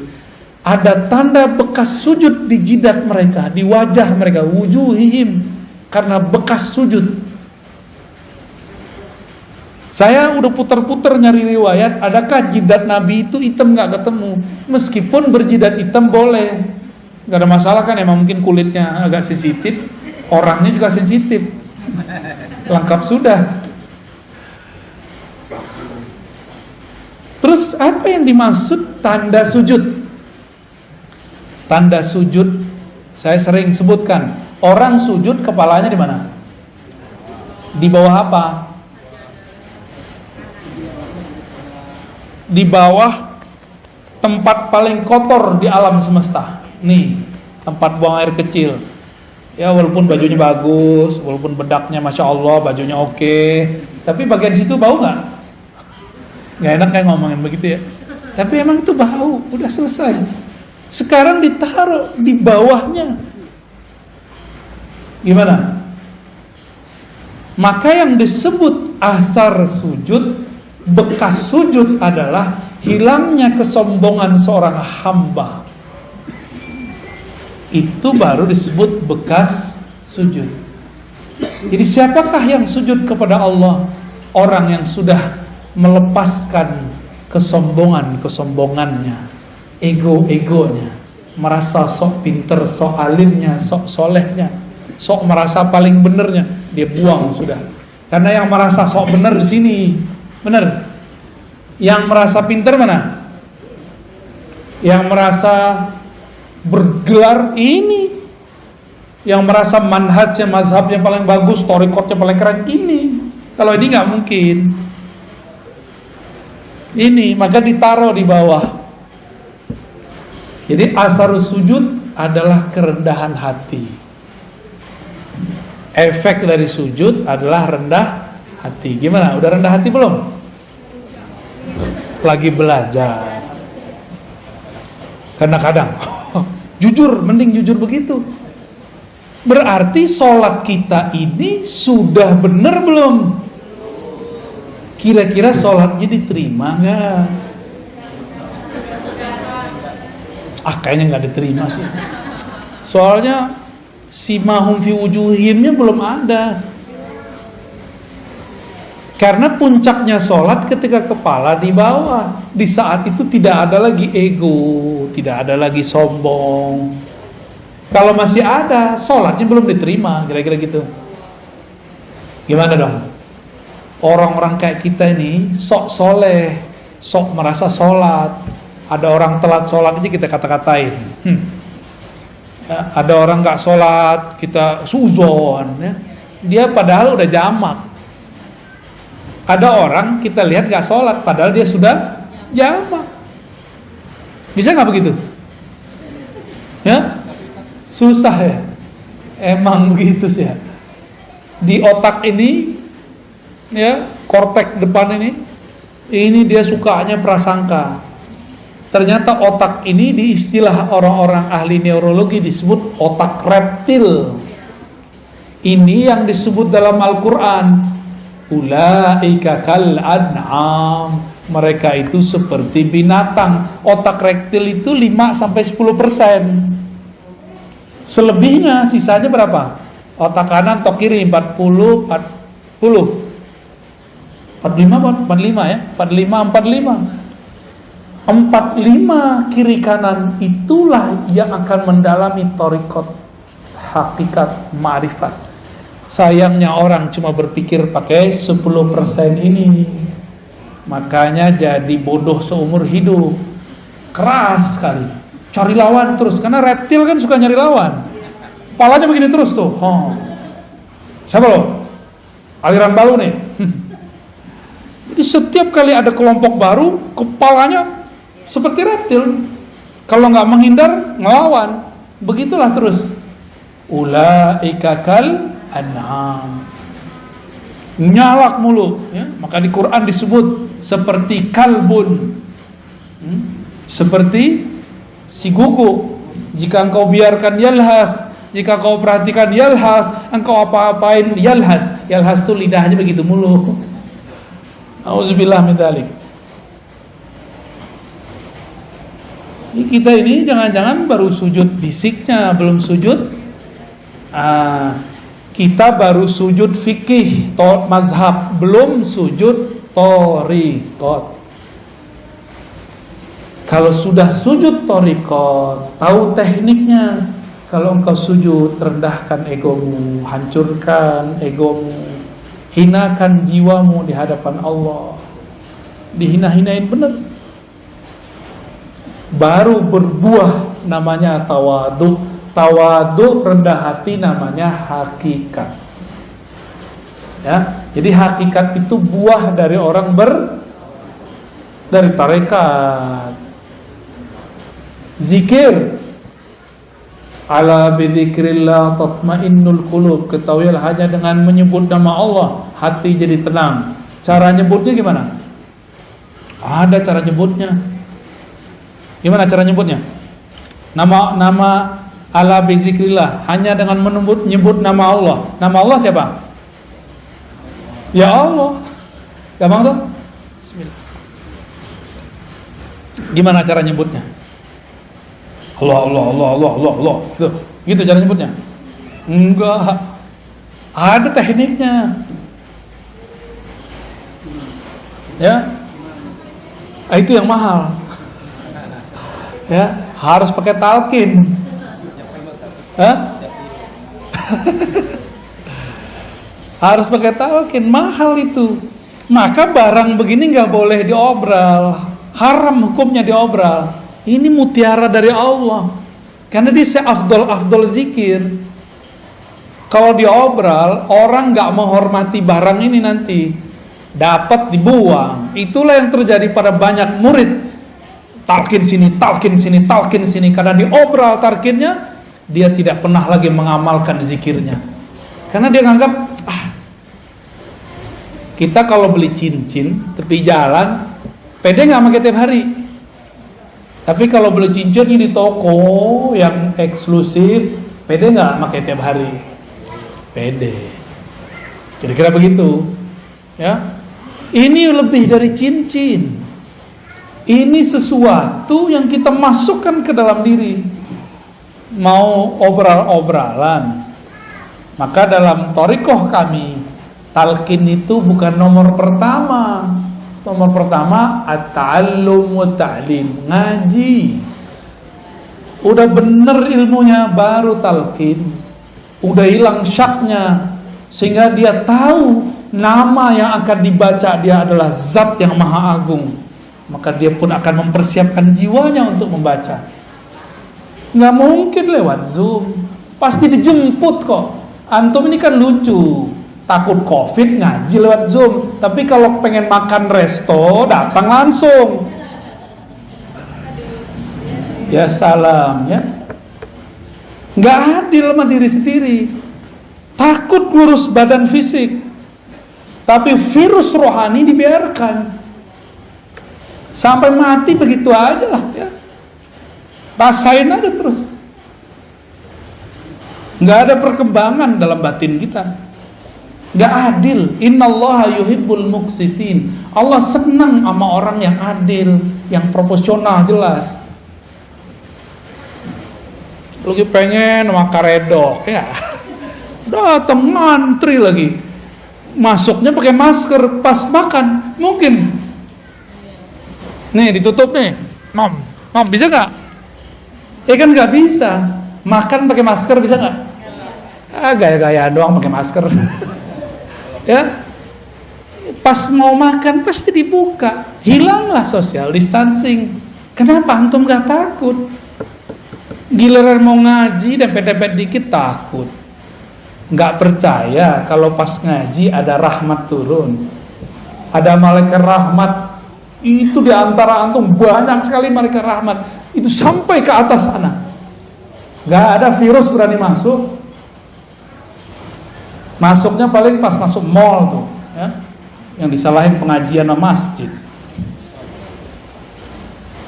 ada tanda bekas sujud di jidat mereka, di wajah mereka, wujuhihim, karena bekas sujud. Saya udah putar-putar nyari riwayat, adakah jidat Nabi itu hitam, nggak ketemu. Meskipun berjidat hitam boleh, nggak ada masalah kan, emang mungkin kulitnya agak sensitif, orangnya juga sensitif, lengkap sudah. Terus apa yang dimaksud tanda sujud? Tanda sujud, saya sering sebutkan, orang sujud kepalanya di mana? Di bawah apa? Di bawah tempat paling kotor di alam semesta. Nih, tempat buang air kecil. Ya walaupun bajunya bagus, walaupun bedaknya Masya Allah, bajunya oke, tapi bagian situ bau nggak? Nggak enak kayak ngomongin begitu ya. Tapi emang itu bau, udah selesai. Sekarang ditaruh di bawahnya. Gimana? Maka yang disebut athar sujud, bekas sujud adalah hilangnya kesombongan seorang hamba. Itu baru disebut bekas sujud. Jadi siapakah yang sujud kepada Allah? Orang yang sudah melepaskan kesombongannya, ego-egonya, merasa sok pinter, sok alimnya, sok solehnya, sok merasa paling benernya, dia buang sudah. Karena yang merasa sok bener di sini, bener. Yang merasa pinter mana? Yang merasa bergelar ini. Yang merasa manhajnya, mazhabnya paling bagus, thariqatnya paling keren ini. Kalau ini nggak mungkin. Ini maka ditaruh di bawah. Jadi asarus sujud adalah kerendahan hati. Efek dari sujud adalah rendah hati. Gimana? Udah rendah hati belum? Lagi belajar. Kadang-kadang jujur, mending jujur begitu. Berarti sholat kita ini sudah benar belum? Kira-kira sholatnya diterima nggak? Kayaknya nggak diterima sih. Soalnya simahum fi wujuhimnya belum ada. Karena puncaknya sholat ketika kepala di bawah. Di saat itu tidak ada lagi ego, tidak ada lagi sombong. Kalau masih ada, sholatnya belum diterima, kira-kira gitu. Gimana dong? Orang-orang kayak kita ini sok soleh, sok merasa sholat. Ada orang telat sholat aja kita kata-katain. Ya, ada orang gak sholat, kita suzon. Ya. Dia padahal udah jamak. Ada orang kita lihat gak sholat, padahal dia sudah jamak. Bisa gak begitu? Ya, susah ya. Emang begitu sih ya. Di otak ini, ya, kortek depan ini dia sukanya prasangka. Ternyata otak ini di istilah orang-orang ahli neurologi disebut otak reptil. Ini yang disebut dalam Al-Quran, ulaika kal an'am, mereka itu seperti binatang. Otak reptil itu 5-10%. Selebihnya sisanya berapa? Otak kanan atau kiri 40 45 ya, 45 kiri kanan itulah yang akan mendalami thariqat, hakikat, ma'rifat. Sayangnya orang cuma berpikir pakai 10% ini. Makanya jadi bodoh seumur hidup. Keras sekali. Cari lawan terus, karena reptil kan suka nyari lawan. Kepalanya begini terus tuh. Siapa lo? Aliran baru nih. Jadi setiap kali ada kelompok baru, kepalanya seperti reptil. Kalau nggak menghindar, ngelawan. Begitulah terus. Ulaika kal an'am. Nyalak mulu. Ya? Maka di Quran disebut seperti kalbun. Seperti si gugu. Jika engkau biarkan yalhas, jika kau perhatikan yalhas, engkau apa-apain yalhas. Yalhas itu lidahnya begitu mulu. Auzubillah min dzalik. Kita ini jangan-jangan baru sujud fisiknya, belum sujud. Kita baru sujud fikih, mazhab, belum sujud thariqat. Kalau sudah sujud thariqat, tahu tekniknya. Kalau engkau sujud, rendahkan egomu, hancurkan egomu, hinakan jiwamu di hadapan Allah. Dihina-hinain benar. Baru berbuah namanya tawadu. Tawadu, rendah hati, namanya hakikat. Ya, jadi hakikat itu buah dari orang dari tarekat. Zikir. Ala bidzikrillah tatmainnul qulub. Ketahuilah hanya dengan menyebut nama Allah hati jadi tenang. Cara nyebutnya gimana? Ada cara nyebutnya. Gimana cara nyebutnya? Nama ala bizikrillah, hanya dengan menyebut nama Allah. Nama Allah siapa? Ya Allah. Gampang tuh? Bismillah. Gimana cara nyebutnya? Allah. Gitu cara nyebutnya? Enggak. Ada tekniknya. Ya. Itu yang mahal. Ya, harus pakai talqin. Harus pakai talqin, mahal itu. Maka barang begini nggak boleh diobral, haram hukumnya diobral. Ini mutiara dari Allah, karena dia seafdol zikir. Kalau diobral, orang nggak menghormati barang ini nanti, dapat dibuang. Itulah yang terjadi pada banyak murid. Talqin sini, karena diobral talqinnya, dia tidak pernah lagi mengamalkan zikirnya. Karena dia nganggap, kita kalau beli cincin tepi jalan, pede nggak pakai tiap hari. Tapi kalau beli cincin di toko yang eksklusif, pede nggak pakai tiap hari? Pede. Kira-kira begitu, ya. Ini lebih dari cincin. Ini sesuatu yang kita masukkan ke dalam diri. Mau obral-obralan, maka dalam thariqah kami, talqin itu bukan nomor pertama. Nomor pertama at-ta'allum wa ta'lim, ngaji. Udah bener ilmunya, baru talqin. Udah hilang syaknya, sehingga dia tahu nama yang akan dibaca dia adalah zat yang maha agung. Maka dia pun akan mempersiapkan jiwanya untuk membaca. Nggak mungkin lewat Zoom, pasti dijemput kok. Antum ini kan lucu, takut COVID ngaji lewat Zoom. Tapi kalau pengen makan resto, datang langsung. Ya salam ya. Nggak adil sama diri sendiri. Takut ngurus badan fisik, tapi virus rohani dibiarkan. Sampai mati begitu aja lah ya. Rasain aja terus. Nggak ada perkembangan dalam batin kita. Nggak adil. Innallaha yuhibbul muqsitin. Allah senang sama orang yang adil, yang proporsional, jelas. Lagi pengen makan redok ya, datang ngantri lagi, masuknya pakai masker, pas makan mungkin nih ditutup nih, mam bisa nggak? Kan nggak bisa. Makan pakai masker bisa nggak? Gaya-gaya doang pakai masker. Ya, pas mau makan pasti dibuka, hilanglah social distancing. Kenapa antum nggak takut? Giliran mau ngaji dempet-dempet dikit takut. Nggak percaya kalau pas ngaji ada rahmat turun, ada malaikat rahmat. Itu di antara antum banyak sekali malaikat rahmat. Itu sampai ke atas sana. Nggak ada virus berani masuk. Masuknya paling pas masuk mall tuh, ya, yang disalahin pengajian sama masjid.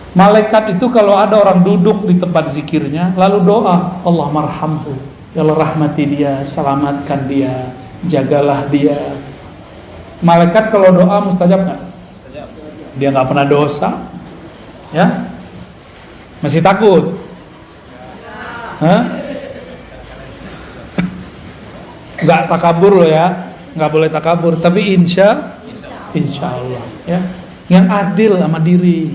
Malaikat itu kalau ada orang duduk di tempat zikirnya, lalu doa, Allah marhamhu, ya Allah rahmati dia, selamatkan dia, jagalah dia. Malaikat kalau doa mustajab nggak? Dia nggak pernah dosa, ya. Masih takut? Hah? Nggak takabur loh ya, nggak boleh takabur. Tapi insya Allah ya, yang adil sama diri.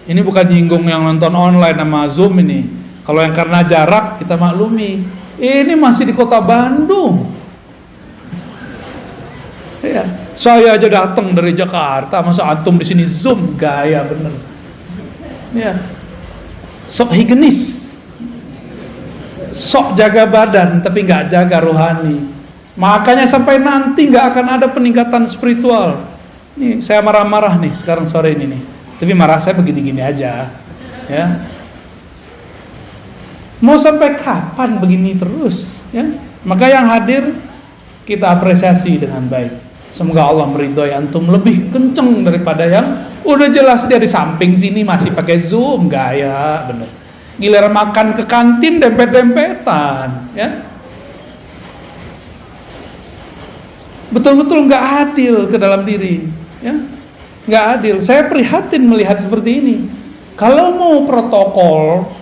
Ini bukan nyinggung yang nonton online sama Zoom ini. Kalau yang karena jarak kita maklumi. Ini masih di kota Bandung. Ya, saya aja datang dari Jakarta, masa antum di sini Zoom, gaya bener. Ya, sok higienis, sok jaga badan, tapi nggak jaga rohani. Makanya sampai nanti nggak akan ada peningkatan spiritual. Nih, saya marah-marah nih sekarang sore ini nih, tapi marah saya begini-gini aja. Ya, mau sampai kapan begini terus? Ya, maka yang hadir kita apresiasi dengan baik. Semoga Allah meridhoi antum lebih kenceng daripada yang udah jelas dia di samping sini masih pakai Zoom, gaya bener. Giliran makan ke kantin dempet-dempetan, ya. Betul-betul nggak adil ke dalam diri, ya. Nggak adil. Saya prihatin melihat seperti ini. Kalau mau protokol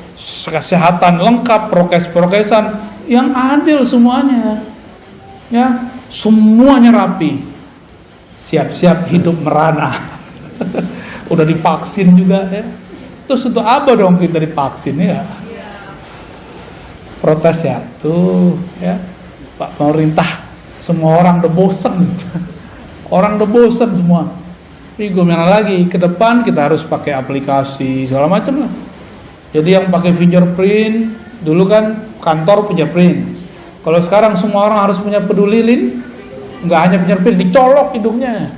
kesehatan lengkap, prokes-prokesan yang adil semuanya, ya, semuanya rapi. Siap-siap hidup merana. Udah divaksin juga ya. Terus untuk apa dong kita divaksin ya? Protes ya. Tuh ya, Pak pemerintah, semua orang udah bosen. Orang udah bosen semua. Ini gimana lagi? Ke depan kita harus pakai aplikasi segala macam lah. Jadi yang pakai fingerprint, dulu kan kantor punya print. Kalau sekarang semua orang harus punya peduli lin. Nggak hanya fingerprint, dicolok hidungnya.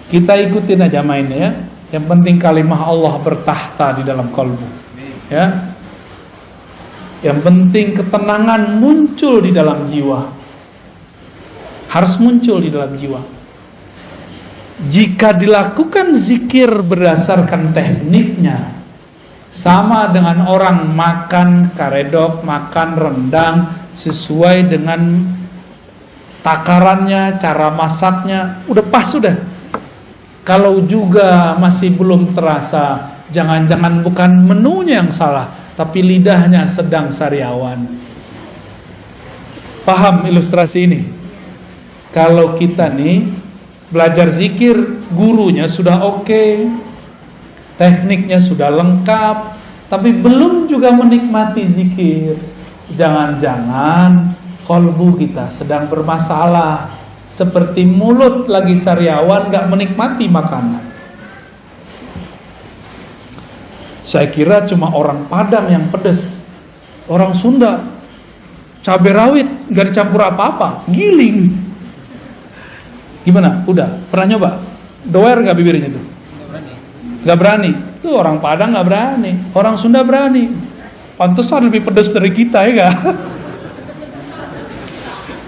Kita ikutin aja mainnya ya. Yang penting kalimah Allah bertahta di dalam kalbu, ya. Yang penting ketenangan muncul di dalam jiwa. Harus muncul di dalam jiwa. Jika dilakukan zikir berdasarkan tekniknya, sama dengan orang makan karedok, makan rendang sesuai dengan takarannya, cara masaknya, udah pas sudah. Kalau juga masih belum terasa, jangan-jangan bukan menunya yang salah, tapi lidahnya sedang sariawan. Paham ilustrasi ini? Kalau kita nih belajar zikir, gurunya sudah oke, tekniknya sudah lengkap, tapi belum juga menikmati zikir, jangan-jangan kalbu kita sedang bermasalah, seperti mulut lagi sariawan gak menikmati makanan. Saya kira cuma orang Padang yang pedes, orang Sunda cabai rawit gak dicampur apa-apa, giling. Gimana? Udah pernah nyoba? Doer gak bibirnya tuh? Gak berani. Tuh orang Padang gak berani, orang Sunda berani. Pantesan lebih pedes dari kita ya gak?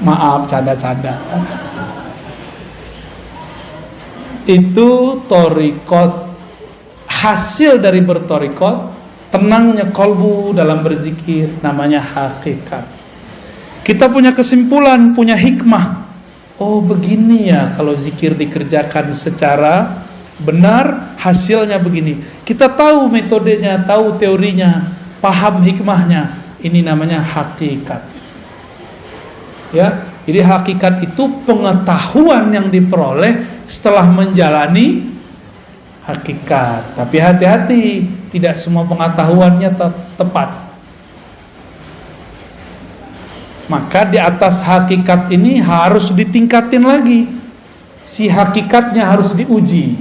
Maaf, canda-canda. Itu torikot. Hasil dari bertorikot, tenangnya kalbu dalam berzikir, namanya hakikat. Kita punya kesimpulan, punya hikmah. Oh begini ya, kalau zikir dikerjakan secara benar, hasilnya begini. Kita tahu metodenya, tahu teorinya, paham hikmahnya. Ini namanya hakikat. Ya, jadi hakikat itu pengetahuan yang diperoleh setelah menjalani hakikat. Tapi hati-hati, tidak semua pengetahuannya tepat. Maka di atas hakikat ini harus ditingkatin lagi. Si hakikatnya harus diuji.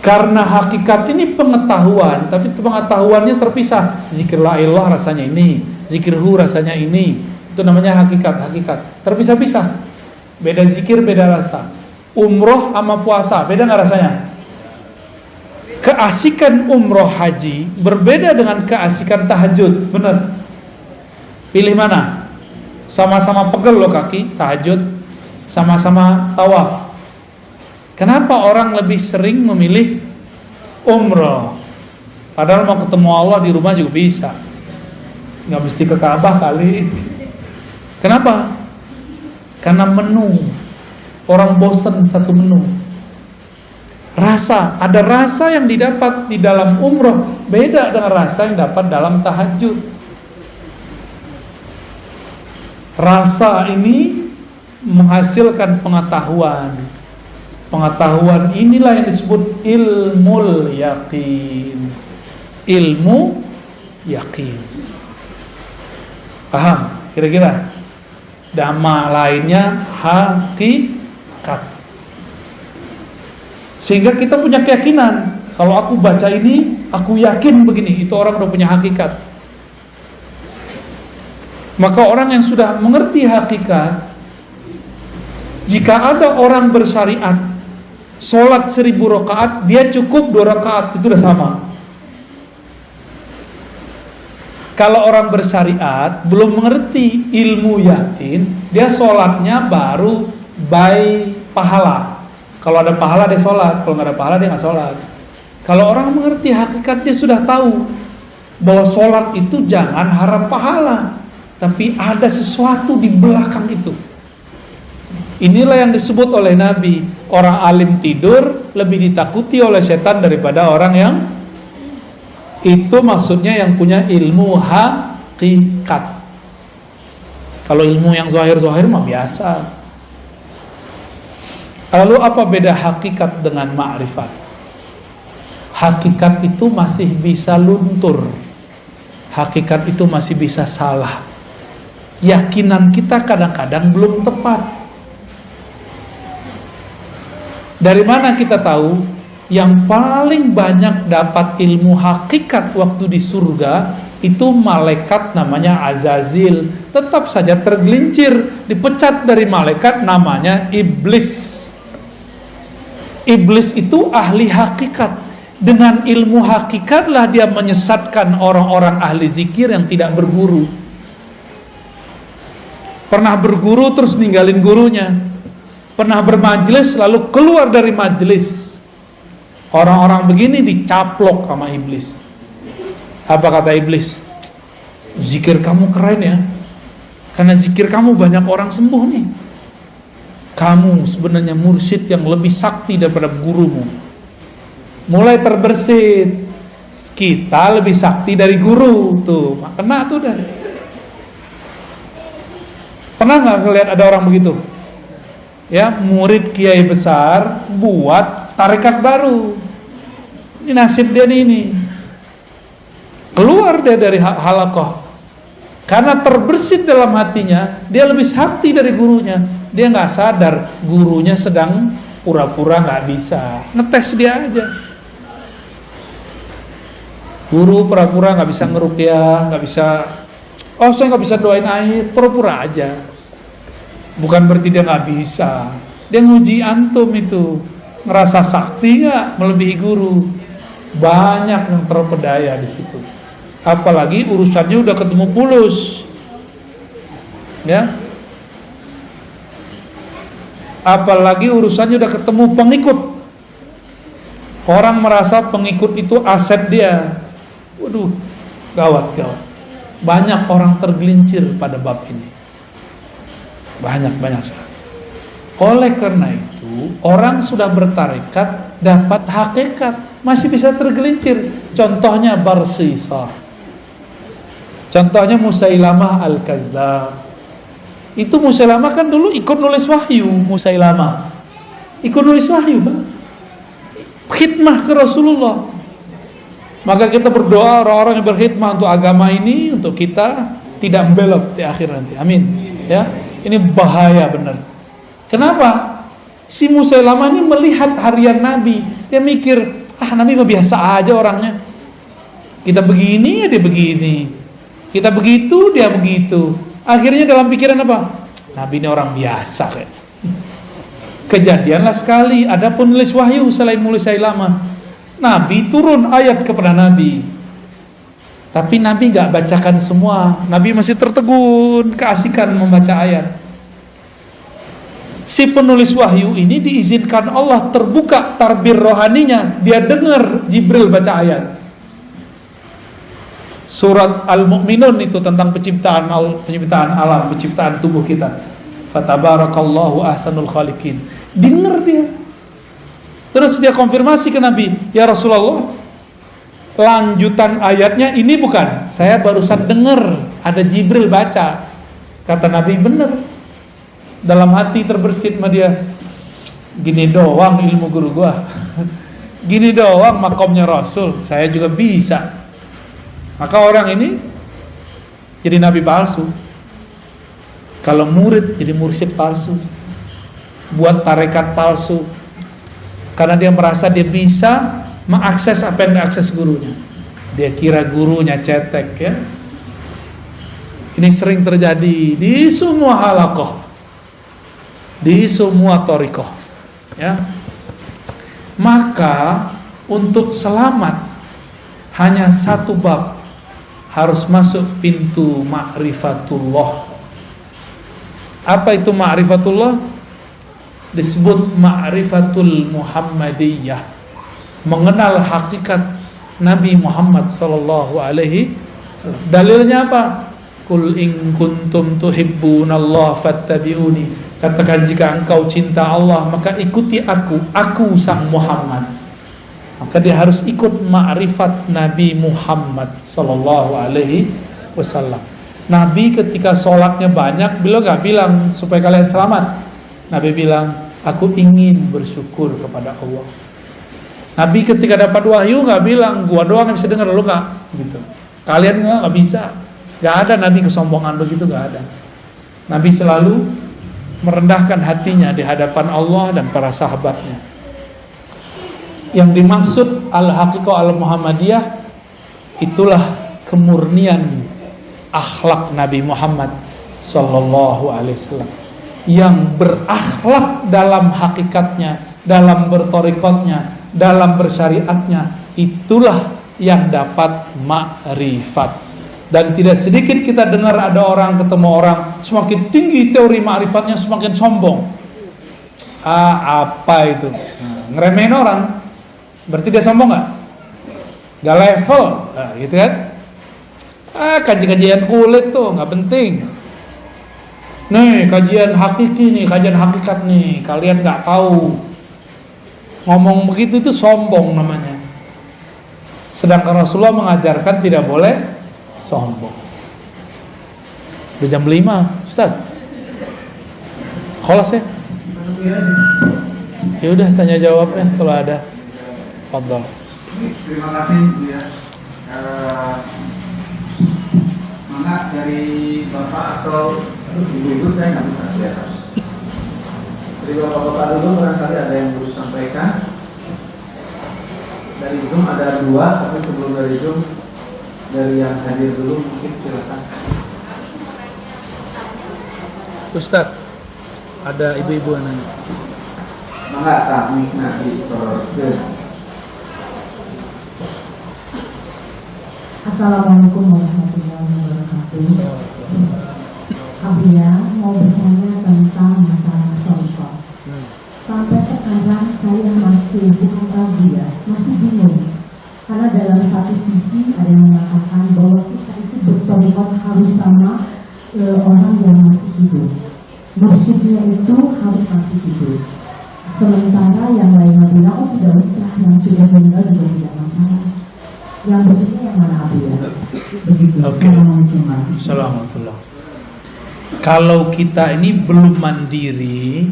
Karena hakikat ini pengetahuan, tapi pengetahuannya terpisah. Zikir la ilallah rasanya ini, zikir hu rasanya ini. Itu namanya hakikat. Terpisah-pisah. Beda zikir, beda rasa. Umroh sama puasa, beda nggak rasanya? Keasikan umroh haji berbeda dengan keasikan tahajud, benar? Pilih mana? Sama-sama pegel loh kaki, tahajud, sama-sama tawaf. Kenapa orang lebih sering memilih umroh? Padahal mau ketemu Allah di rumah juga bisa. Nggak mesti ke Ka'bah kali. Kenapa? Karena menu. Orang bosan satu menu. Rasa, ada rasa yang didapat di dalam umroh beda dengan rasa yang dapat dalam tahajud. Rasa ini menghasilkan pengetahuan. Pengetahuan inilah yang disebut ilmul yakin. Ilmu yakin. Paham? Kira-kira? Nama lainnya hakikat. Sehingga kita punya keyakinan, kalau aku baca ini, aku yakin begini, itu orang udah punya hakikat. Maka orang yang sudah mengerti hakikat, jika ada orang bersyariat sholat 1000 rakaat, dia cukup 2 rakaat, itu udah sama. Kalau orang bersyariat belum mengerti ilmu yakin, dia sholatnya baru by pahala. Kalau ada pahala dia sholat, kalau nggak ada pahala dia nggak sholat. Kalau orang mengerti hakikat, dia sudah tahu bahwa sholat itu jangan harap pahala, tapi ada sesuatu di belakang itu. Inilah yang disebut oleh Nabi, orang alim tidur lebih ditakuti oleh setan daripada orang yang itu, maksudnya yang punya ilmu hakikat. Kalau ilmu yang zahir-zahir mah biasa. Lalu apa beda hakikat dengan ma'rifat? Hakikat itu masih bisa luntur. Hakikat itu masih bisa salah. Yakinan kita kadang-kadang belum tepat. Dari mana kita tahu? Yang paling banyak dapat ilmu hakikat waktu di surga itu malaikat namanya Azazil. Tetap saja tergelincir, dipecat dari malaikat namanya iblis. Iblis itu ahli hakikat. Dengan ilmu hakikatlah dia menyesatkan orang-orang ahli zikir yang tidak berguru. Pernah berguru terus ninggalin gurunya. Pernah bermajelis lalu keluar dari majelis. Orang-orang begini dicaplok sama iblis. Apa kata iblis? Zikir kamu keren ya. Karena zikir kamu banyak orang sembuh nih. Kamu sebenarnya mursyid yang lebih sakti daripada gurumu. Mulai terbersit. Kita lebih sakti dari guru. Tuh, kena tuh dah. Pernah gak ngeliat ada orang begitu? Ya, murid kiai besar buat tarekat baru. Ini nasib dia ini. Keluar dia dari halaqah. Karena terbersit dalam hatinya, dia lebih sakti dari gurunya. Dia nggak sadar gurunya sedang pura-pura nggak bisa, ngetes dia aja. Guru pura-pura nggak bisa ngeruqyah, nggak bisa. Oh, saya nggak bisa doain air, pura-pura aja. Bukan berarti dia nggak bisa. Dia nguji antum itu, ngerasa sakti nggak melebihi guru. Banyak yang terpedaya di situ. Apalagi urusannya udah ketemu pulus, ya. Apalagi urusannya udah ketemu pengikut. Orang merasa pengikut itu aset dia. Waduh, gawat. Banyak orang tergelincir pada bab ini. Banyak sekali. Oleh karena itu, orang sudah bertarekat dapat hakikat, masih bisa tergelincir. Contohnya Barsisah. Contohnya Musailamah Al-Kazzab. Itu Musailamah kan dulu ikut nulis wahyu. Musailamah ikut nulis wahyu, Bang. Khidmah ke Rasulullah. Maka kita berdoa orang-orang yang berkhidmah untuk agama ini, untuk kita tidak belok di akhir nanti. Amin. Ya, ini bahaya benar. Kenapa? Si Musailamah ini melihat harian Nabi. Dia mikir, Nabi mah biasa aja orangnya. Kita begini, dia begini. Kita begitu, dia begitu. Akhirnya dalam pikiran apa? Nabi ini orang biasa kayak. Kejadianlah sekali, ada penulis wahyu selain Musailamah. Nabi turun ayat kepada Nabi. Tapi Nabi gak bacakan semua. Nabi masih tertegun, keasikan membaca ayat. Si penulis wahyu ini diizinkan Allah terbuka tarbir rohaninya. Dia dengar Jibril baca ayat. Surat Al-Mu'minun itu tentang penciptaan alam, penciptaan tubuh kita. Fatabarakallahu ahsanul khaliqin. Dengar dia. Terus dia konfirmasi ke Nabi, ya Rasulullah, lanjutan ayatnya ini bukan? Saya barusan dengar ada Jibril baca. Kata Nabi, benar. Dalam hati terbersit sama dia, gini doang ilmu guru gua, gini doang makomnya Rasul, saya juga bisa. Maka orang ini jadi nabi palsu. Kalau murid jadi mursyid palsu, buat tarekat palsu, karena dia merasa dia bisa mengakses apa yang diakses gurunya. Dia kira gurunya cetek, ya. Ini sering terjadi di semua halaqah, di semua thariqah, ya. Maka untuk selamat hanya satu bab, harus masuk pintu ma'rifatullah. Apa itu ma'rifatullah? Disebut ma'rifatul Muhammadiyah, mengenal hakikat Nabi Muhammad sallallahu alaihi. Dalilnya apa? Qul in kuntum tuhibbunallah fattabi'uni. Katakan jika engkau cinta Allah maka ikuti aku sang Muhammad. Maka dia harus ikut ma'rifat Nabi Muhammad sallallahu alaihi wasallam. Nabi ketika sholatnya banyak, beliau gak bilang supaya kalian selamat. Nabi bilang, aku ingin bersyukur kepada Allah. Nabi ketika dapat wahyu gak bilang, gua doang yang bisa dengar, lu gak gitu. Kalian gak bisa. Gak ada Nabi kesombongan begitu, gak ada. Nabi selalu merendahkan hatinya di hadapan Allah dan para sahabatnya. Yang dimaksud al-haqiqah al-Muhammadiyah, itulah kemurnian akhlak Nabi Muhammad sallallahu alaihi wasallam, yang berakhlak dalam hakikatnya, dalam bertorikotnya, dalam bersyariatnya, itulah yang dapat ma'rifat. Dan tidak sedikit kita dengar ada orang ketemu orang semakin tinggi teori ma'rifatnya semakin sombong. Apa itu? Ngeremehin orang, berarti dia sombong gak? Gak level, gitu kan? Kajian kulit tuh gak penting. Nih kajian hakiki nih, kajian hakikat nih, kalian gak tahu. Ngomong begitu itu sombong namanya. Sedangkan Rasulullah mengajarkan tidak boleh sombong. Udah jam 5, Ustaz. Kholas ya? Ya udah tanya jawab ya kalau ada. Fadhal. Terima kasih Bu ya. Mana dari Bapak atau Ibu-ibu saya nggak bisa kelihatan. Dari Bapak-bapak dulu barangkali ada yang perlu sampaikan. Dari Zoom ada 2, tapi sebelum dari Zoom, dari yang hadir dulu mungkin silakan. Ustaz, ada ibu-ibu yang nanya. Mangga tak di sorot. Assalamualaikum warahmatullahi wabarakatuh. Abia mau bertanya tentang masalah contoh. Sampai sekarang saya masih bukan tahu ya, masih bingung. Karena dalam satu sisi ada yang mengatakan bahwa kita itu bertobat harus sama orang yang masih hidup. Mursyidnya itu harus masih hidup. Sementara yang lainnya bilang, oh tidak usah, yang sudah meninggal juga tidak masalah. Yang begini yang mana Abu ya? Begitu. Oke. Assalamualaikum. Kalau kita ini belum mandiri,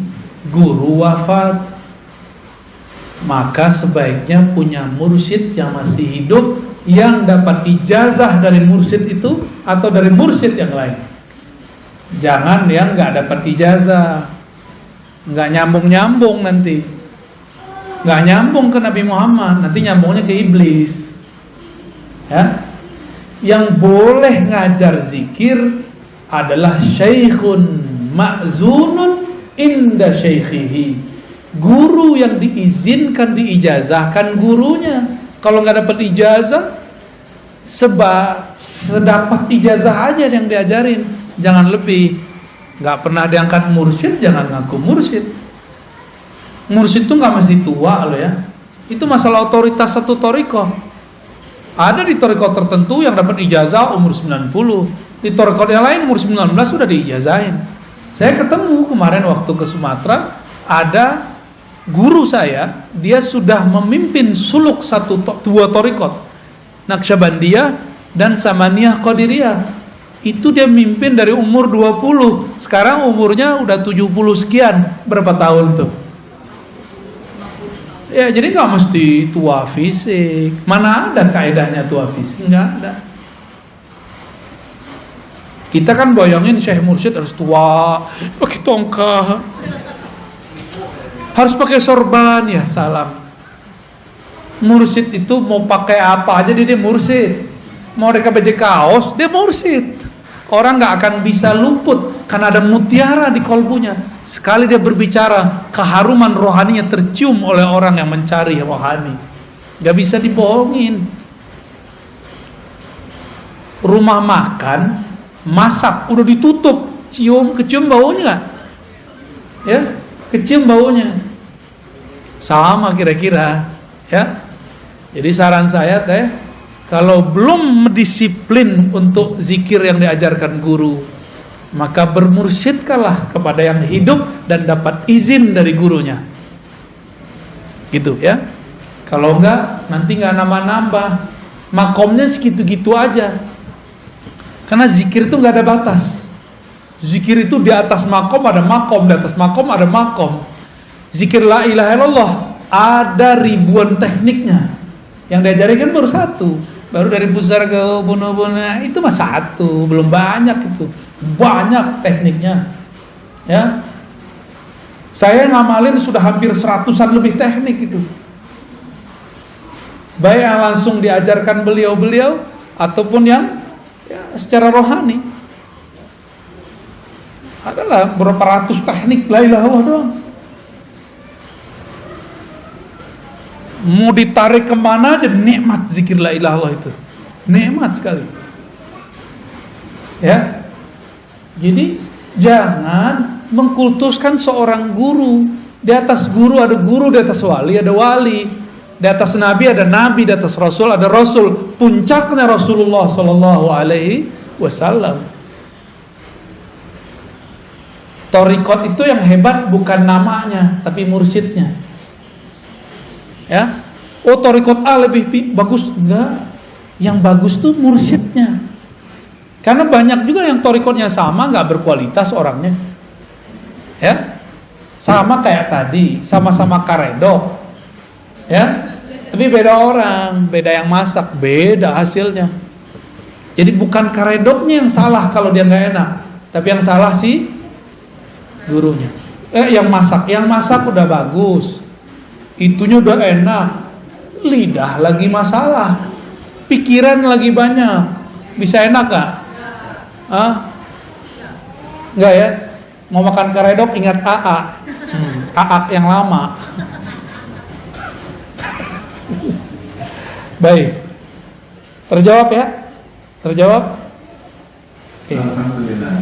guru wafat, maka sebaiknya punya mursyid yang masih hidup, yang dapat ijazah dari mursyid itu atau dari mursyid yang lain. Jangan yang nggak dapat ijazah, nggak nyambung nanti, nggak nyambung ke Nabi Muhammad, nanti nyambungnya ke iblis. Ya, yang boleh ngajar zikir adalah syaikhun ma'zunun inda syaikhihi, guru yang diizinkan, diijazahkan gurunya. Kalau nggak dapat ijazah, sedapat ijazah aja yang diajarin, jangan lebih. Nggak pernah diangkat mursyid, jangan ngaku mursyid. Mursyid itu nggak mesti tua loh ya. Itu masalah otoritas satu thariqah. Ada di thariqah tertentu yang dapat ijazah umur 90, di thariqah yang lain umur 19 sudah diijazahin. Saya ketemu kemarin waktu ke Sumatera, ada Guru saya, dia sudah memimpin suluk dua torikot, Naqsyabandiyah dan Samaniyah Qadiriyah. Itu dia mimpin dari umur 20. Sekarang umurnya udah 70 sekian. Berapa tahun tuh? Ya, jadi nggak mesti tua fisik. Mana ada kaedahnya tua fisik? Nggak ada. Kita kan bayangin Syekh Mursyid harus tua, pakai tongkat, harus pakai sorban, ya salam. Mursyid itu mau pakai apa aja dia mursyid. Mau mereka baju kaos, dia mursyid. Orang nggak akan bisa luput karena ada mutiara di kolbunya. Sekali dia berbicara, keharuman rohaninya tercium oleh orang yang mencari rohani. Nggak bisa dibohongin. Rumah makan, masak, udah ditutup, kecium baunya nggak? Ya, kecium baunya. Sama kira-kira, ya. Jadi saran saya teh, kalau belum disiplin untuk zikir yang diajarkan guru, maka bermursyidkanlah kepada yang hidup dan dapat izin dari gurunya. Gitu ya. Kalau enggak, nanti enggak nambah-nambah. Makomnya segitu-gitu aja. Karena zikir itu enggak ada batas. Zikir itu di atas makom ada makom, di atas makom ada makom. Zikir la ilaha illallah ada ribuan tekniknya. Yang diajarin kan baru satu. Baru dari pusar ke bunuh-bunuh itu mah satu, belum banyak itu. Banyak tekniknya. Ya. Saya ngamalin sudah hampir 100-an lebih teknik itu. Baik yang langsung diajarkan beliau-beliau ataupun yang ya, secara rohani. Adalah berapa ratus teknik la ilaha illallah doang. Mau ditarik kemana aja nikmat zikir la ilaha illallah itu. Nikmat sekali. Ya. Jadi jangan mengkultuskan seorang guru. Di atas guru ada guru, di atas wali ada wali, di atas nabi ada nabi, di atas rasul ada rasul. Puncaknya Rasulullah sallallahu alaihi wasallam. Torikot itu yang hebat bukan namanya, tapi mursyidnya. Ya, oh torikot A lebih bagus, enggak. Yang bagus tuh mursyidnya. Karena banyak juga yang torikotnya sama, nggak berkualitas orangnya. Ya, sama kayak tadi, sama-sama karedok. Ya, tapi beda orang, beda yang masak, beda hasilnya. Jadi bukan karedoknya yang salah kalau dia nggak enak, tapi yang salah si gurunya. Yang masak udah bagus, itunya udah enak, lidah lagi masalah, pikiran lagi banyak, bisa enak gak? Enggak ya? Mau makan karedok ingat AA, AA yang lama. Baik, terjawab ya? Terjawab? Okay. Alhamdulillah.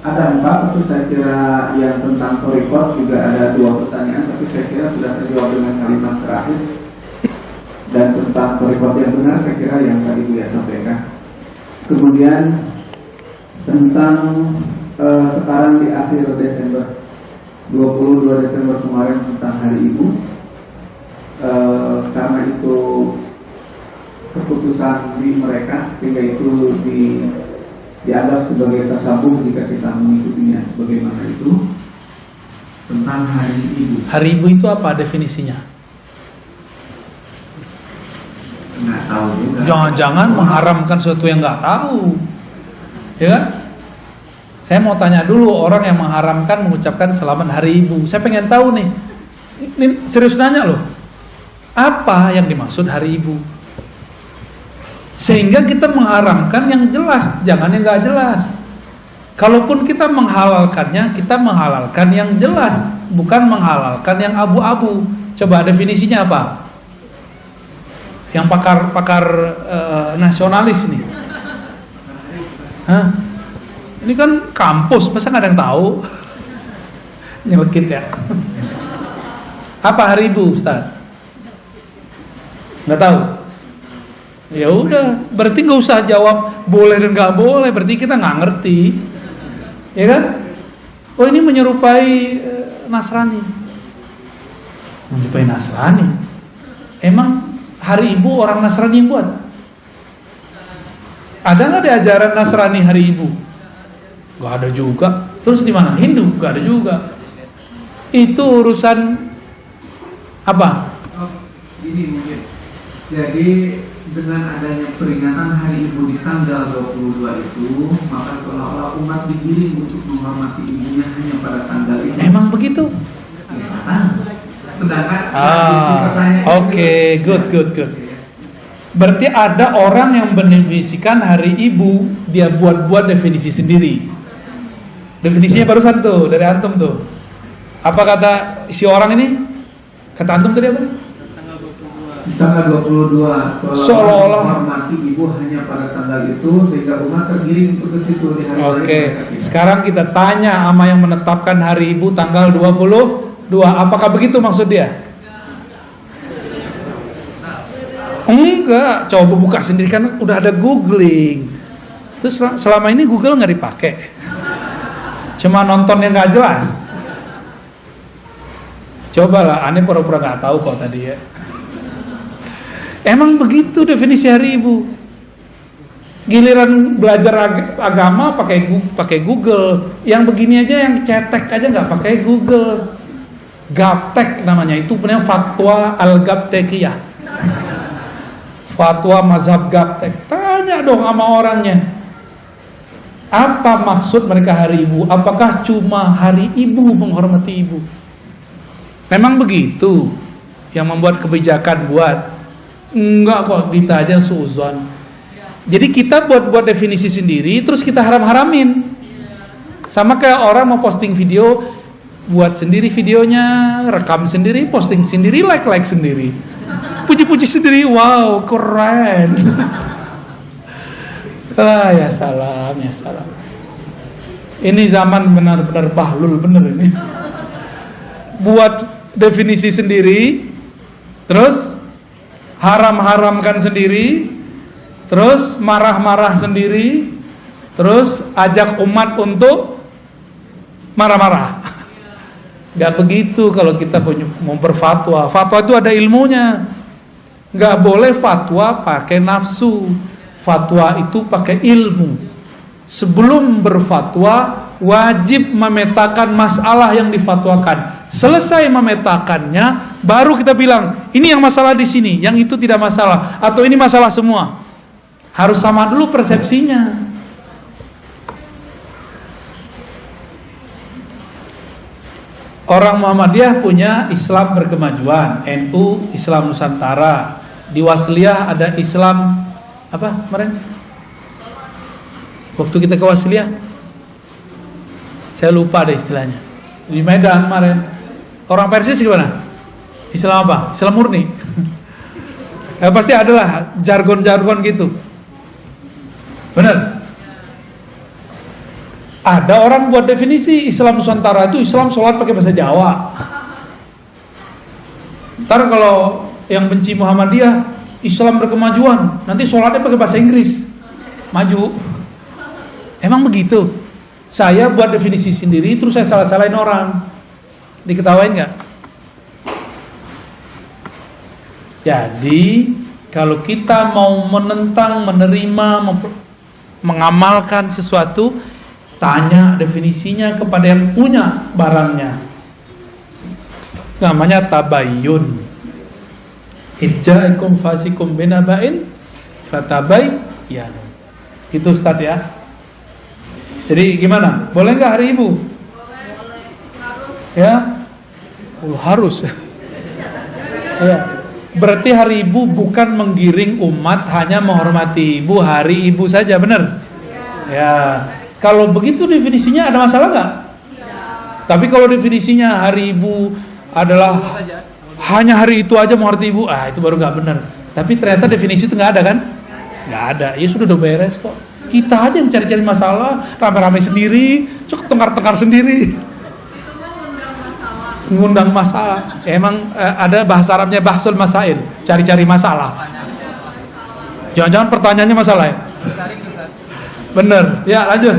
Ada 4, tapi saya kira yang tentang torikot juga ada 2 pertanyaan, tapi saya kira sudah terjawab dengan kalimat terakhir. Dan tentang torikot yang benar saya kira yang tadi Buya sampaikan. Kemudian tentang sekarang di akhir Desember, 22 Desember kemarin tentang Hari Ibu, karena itu keputusan di mereka sehingga itu dianggap sebagai tasawuf jika kita mengikutinya. Bagaimana itu tentang Hari Ibu? Hari Ibu itu apa definisinya? Nggak tahu juga. Jangan-jangan mengharamkan sesuatu yang nggak tahu, ya kan? Saya mau tanya dulu orang yang mengharamkan mengucapkan selamat Hari Ibu. Saya pengen tahu nih, ini serius nanya loh, apa yang dimaksud Hari Ibu? Sehingga kita mengharamkan yang jelas, jangan yang nggak jelas. Kalaupun kita menghalalkannya, kita menghalalkan yang jelas, bukan menghalalkan yang abu-abu. Coba definisinya apa? Yang pakar nasionalis nih. Hah? Ini kan kampus, masa nggak ada yang tahu? Nyelekit ya. Apa Hari Ibu, Ustaz? Nggak tahu. Ya udah, berarti nggak usah jawab boleh dan nggak boleh, berarti kita nggak ngerti, ya kan? Oh ini menyerupai Nasrani. menjumpai Nasrani. Emang hari ibu orang Nasrani yang buat? Ada nggak di ajaran Nasrani hari ibu? Gak ada juga. Terus di mana? Hindu? Gak ada juga. Itu urusan apa? Ini mungkin. Jadi dengan adanya peringatan Hari Ibu di tanggal 22 itu, maka seolah-olah umat digiring untuk menghormati ibunya hanya pada tanggal itu. Emang begitu? Sedangkan oke, good. Berarti ada orang yang mendefinisikan hari ibu, dia buat definisi sendiri. Definisinya barusan tuh dari antum tuh. Apa kata si orang ini? Kata antum tadi apa? Tanggal 22 seolah-olah menghormati ibu hanya pada tanggal itu, sehingga umat tergiring untuk ke situ di hari Oke. Sekarang kita tanya sama yang menetapkan hari ibu tanggal 22. Apakah begitu maksud dia? Enggak. Coba buka sendiri kan udah ada googling. Terus selama ini Google nggak dipakai. Cuma nontonnya nggak jelas. Cobalah, aneh pura-pura nggak tahu kok tadi ya. Emang begitu definisi hari ibu. Giliran belajar agama pakai Google. Yang begini aja, yang cetek aja nggak pakai Google. Gaptek namanya, itu punya fatwa al-Gaptekiyah. Fatwa mazhab Gaptek. Tanya dong sama orangnya. Apa maksud mereka hari ibu? Apakah cuma hari ibu menghormati ibu? Memang begitu yang membuat kebijakan buat? Enggak kok, kita aja suuzon. Jadi kita buat definisi sendiri, terus kita haram-haramin. Sama kayak orang mau posting video, buat sendiri videonya, rekam sendiri, posting sendiri, like sendiri, puji-puji sendiri, wow keren. Ya salam. Ini zaman benar-benar bahlul bener ini. Buat definisi sendiri, terus haram-haramkan sendiri, terus marah-marah sendiri, terus ajak umat untuk marah-marah. Gak begitu kalau kita mau berfatwa. Fatwa itu ada ilmunya. Gak boleh fatwa pakai nafsu. Fatwa itu pakai ilmu. Sebelum berfatwa wajib memetakan masalah yang difatwakan. Selesai memetakannya, baru kita bilang ini yang masalah di sini, yang itu tidak masalah, atau ini masalah semua. Harus sama dulu persepsinya. Orang Muhammadiyah punya Islam berkemajuan, NU Islam Nusantara. Di Wasliyah ada Islam apa kemarin? Waktu kita ke Wasliyah, saya lupa ada istilahnya. Di Medan kemarin, orang Persis gimana? Islam apa? Islam murni. Pasti adalah jargon-jargon gitu. Benar. Ada orang buat definisi Islam Nusantara itu Islam sholat pakai bahasa Jawa. Ntar kalau yang benci Muhammadiyah, Islam berkemajuan, nanti sholatnya pakai bahasa Inggris, maju. Emang begitu? Saya buat definisi sendiri, terus saya salah-salahin orang, diketawain nggak? Jadi kalau kita mau menentang, menerima, mengamalkan sesuatu, tanya definisinya kepada yang punya barangnya. Namanya tabayyun. Idja'akum fasikum binaba'in fatabayyanu. Itu Ustaz ya. Jadi gimana? Boleh nggak hari ibu? Ya? Harus. Ya. Berarti hari ibu bukan menggiring umat hanya menghormati ibu, hari ibu saja, benar? Ya. Kalau begitu definisinya ada masalah nggak? Tapi kalau definisinya hari ibu adalah hanya hari itu aja menghormati ibu, itu baru nggak benar. Tapi ternyata definisi itu nggak ada kan? Nggak ada. Ya sudah udah beres kok. Kita aja yang cari-cari masalah, rame-rame sendiri, tengkar-tengkar sendiri. Ngundang masalah. Emang ada bahasa Arabnya bahsul masail, cari-cari masalah. Jangan-jangan pertanyaannya masalah ya? Bener. Ya lanjut.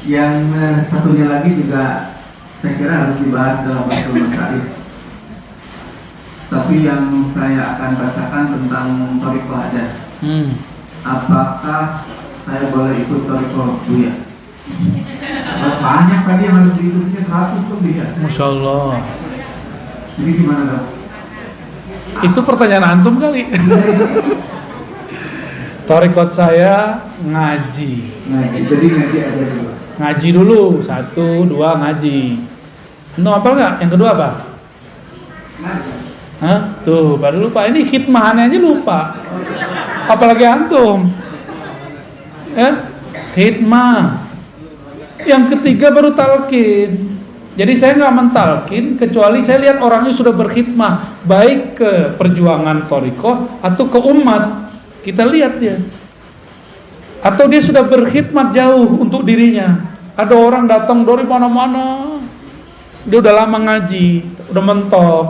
Yang satunya lagi juga saya kira harus dibahas dalam Fathul Masail. Tapi yang saya akan bacakan tentang thariqah aja. Apakah saya boleh ikut thariqah Buya? Banyak tadi yang harus diikutnya 100 lebih ya. Masya Allah. Jadi gimana dong? Itu pertanyaan antum kali. Thariqat saya ngaji. Jadi ngaji aja dulu. Ngaji dulu, 1, 2 ngaji. Antum hafal nggak? Yang kedua apa? Ngaji. Hah? Tuh, baru lupa. Ini khidmahannya aja lupa. Apalagi antum. Ya? Khidmah. Yang ketiga baru talqin. Jadi saya nggak mentalkin kecuali saya lihat orangnya sudah berkhidmah baik ke perjuangan thariqah atau ke umat. Kita lihat dia. Atau dia sudah berkhidmat jauh untuk dirinya. Ada orang datang dari mana-mana. Dia udah lama ngaji, udah mentok.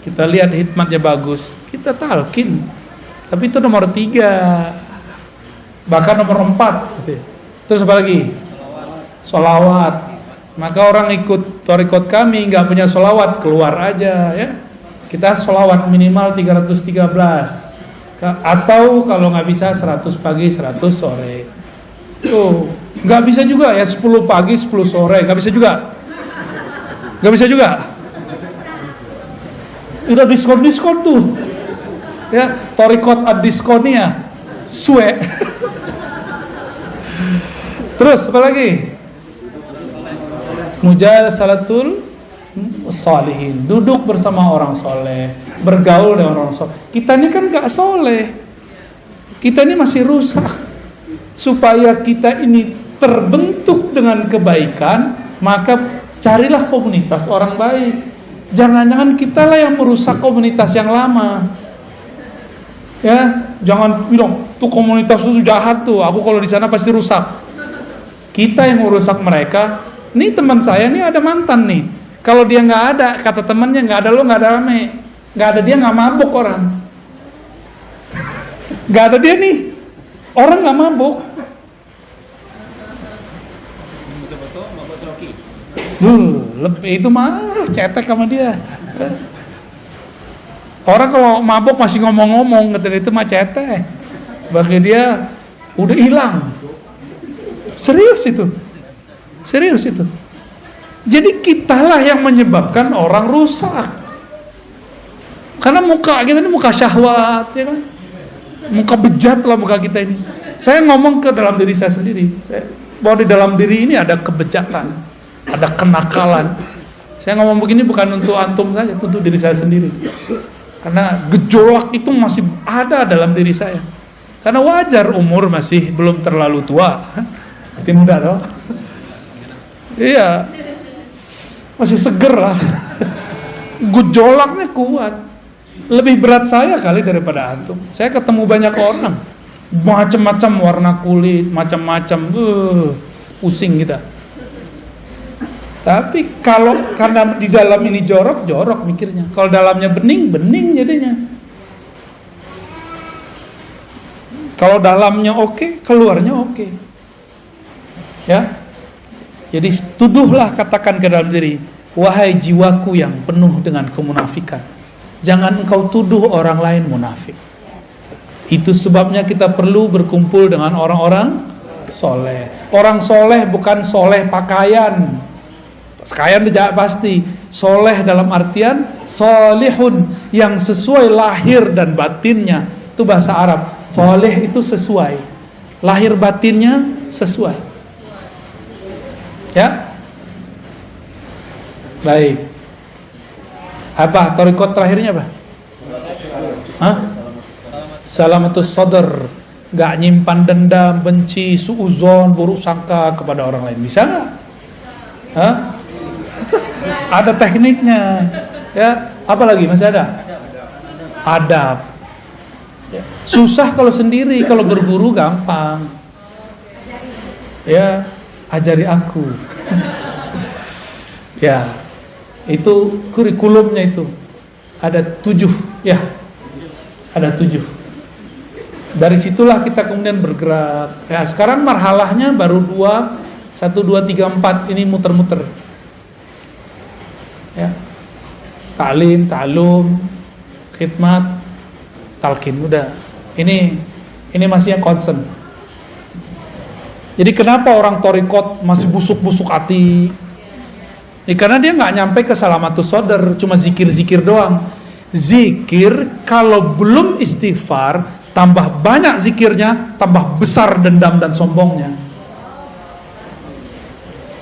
Kita lihat khidmatnya bagus, kita talqin. Tapi itu nomor 3. Bahkan nomor 4 gitu. Terus apa lagi? Sholawat. Maka orang ikut thariqat kami nggak punya sholawat, keluar aja ya. Kita sholawat minimal 313. Atau kalau nggak bisa 100 pagi 100 sore. Tuh, nggak bisa juga ya 10 pagi 10 sore, nggak bisa juga. Nggak bisa juga. Udah diskon tuh. Ya, thariqat ad-diskonia. Suwe. Terus apa lagi? Mujalasalatul sholihin, duduk bersama orang soleh, bergaul dengan orang soleh. Kita ini kan gak soleh, kita ini masih rusak. Supaya kita ini terbentuk dengan kebaikan, maka carilah komunitas orang baik. Jangan-jangan kita lah yang merusak komunitas yang lama. Ya, jangan bilang tuh komunitas itu jahat tuh, aku kalau di sana pasti rusak. Kita yang merusak mereka. Nih teman saya nih ada mantan nih. Kalau dia nggak ada, kata temannya nggak ada lo nggak ada rame, nggak ada dia nggak mabuk orang. Nggak ada dia nih, orang nggak mabuk. Lebih itu mah cetek sama dia. Orang kalau mabuk masih ngomong-ngomong, kata itu mah cetek. Bagi dia udah hilang. Serius itu. Jadi kitalah yang menyebabkan orang rusak. Karena muka kita ini muka syahwat, ya kan? Muka bejat lah muka kita ini. Saya ngomong ke dalam diri saya sendiri. Bahwa di dalam diri ini ada kebejatan, ada kenakalan. Saya ngomong begini bukan untuk antum saja, untuk diri saya sendiri. Karena gejolak itu masih ada dalam diri saya. Karena wajar umur masih belum terlalu tua. Masih muda dong. Iya, masih seger lah. Gejolaknya kuat. Lebih berat saya kali daripada antum. Saya ketemu banyak orang, macam-macam warna kulit, macam-macam, pusing kita. Tapi kalau karena di dalam ini jorok mikirnya. Kalau dalamnya bening jadinya. Kalau dalamnya oke, keluarnya oke. Ya. Jadi tuduhlah, katakan ke dalam diri, wahai jiwaku yang penuh dengan kemunafikan, jangan engkau tuduh orang lain munafik. Itu sebabnya kita perlu berkumpul dengan orang-orang soleh. Orang soleh bukan soleh pakaian. Pakaian tidak pasti. Soleh dalam artian solihun, yang sesuai lahir dan batinnya. Itu bahasa Arab. Soleh itu sesuai, lahir batinnya sesuai. Ya, baik. Apa thariqat terakhirnya apa? Hah? Salamatus sadr, nggak nyimpan dendam, benci, suuzon, buruk sangka kepada orang lain. Bisa nggak? Hah? Ada tekniknya. Ya, apa lagi masih ada? Adab. Susah kalau sendiri, kalau berguru gampang. Ya. Ajari aku. Ya, itu kurikulumnya itu ada 7, ya, ada 7. Dari situlah kita kemudian bergerak. Ya, sekarang marhalahnya baru 2, 1, 2, 3, 4 ini muter-muter. Ya. Ta'lim, ta'lum, khidmat, talqin, udah. Ini masih yang concern. Jadi kenapa orang torikot masih busuk-busuk hati? Karena dia nggak nyampe ke salamatus sodar, cuma zikir-zikir doang. Zikir kalau belum istighfar, tambah banyak zikirnya, tambah besar dendam dan sombongnya.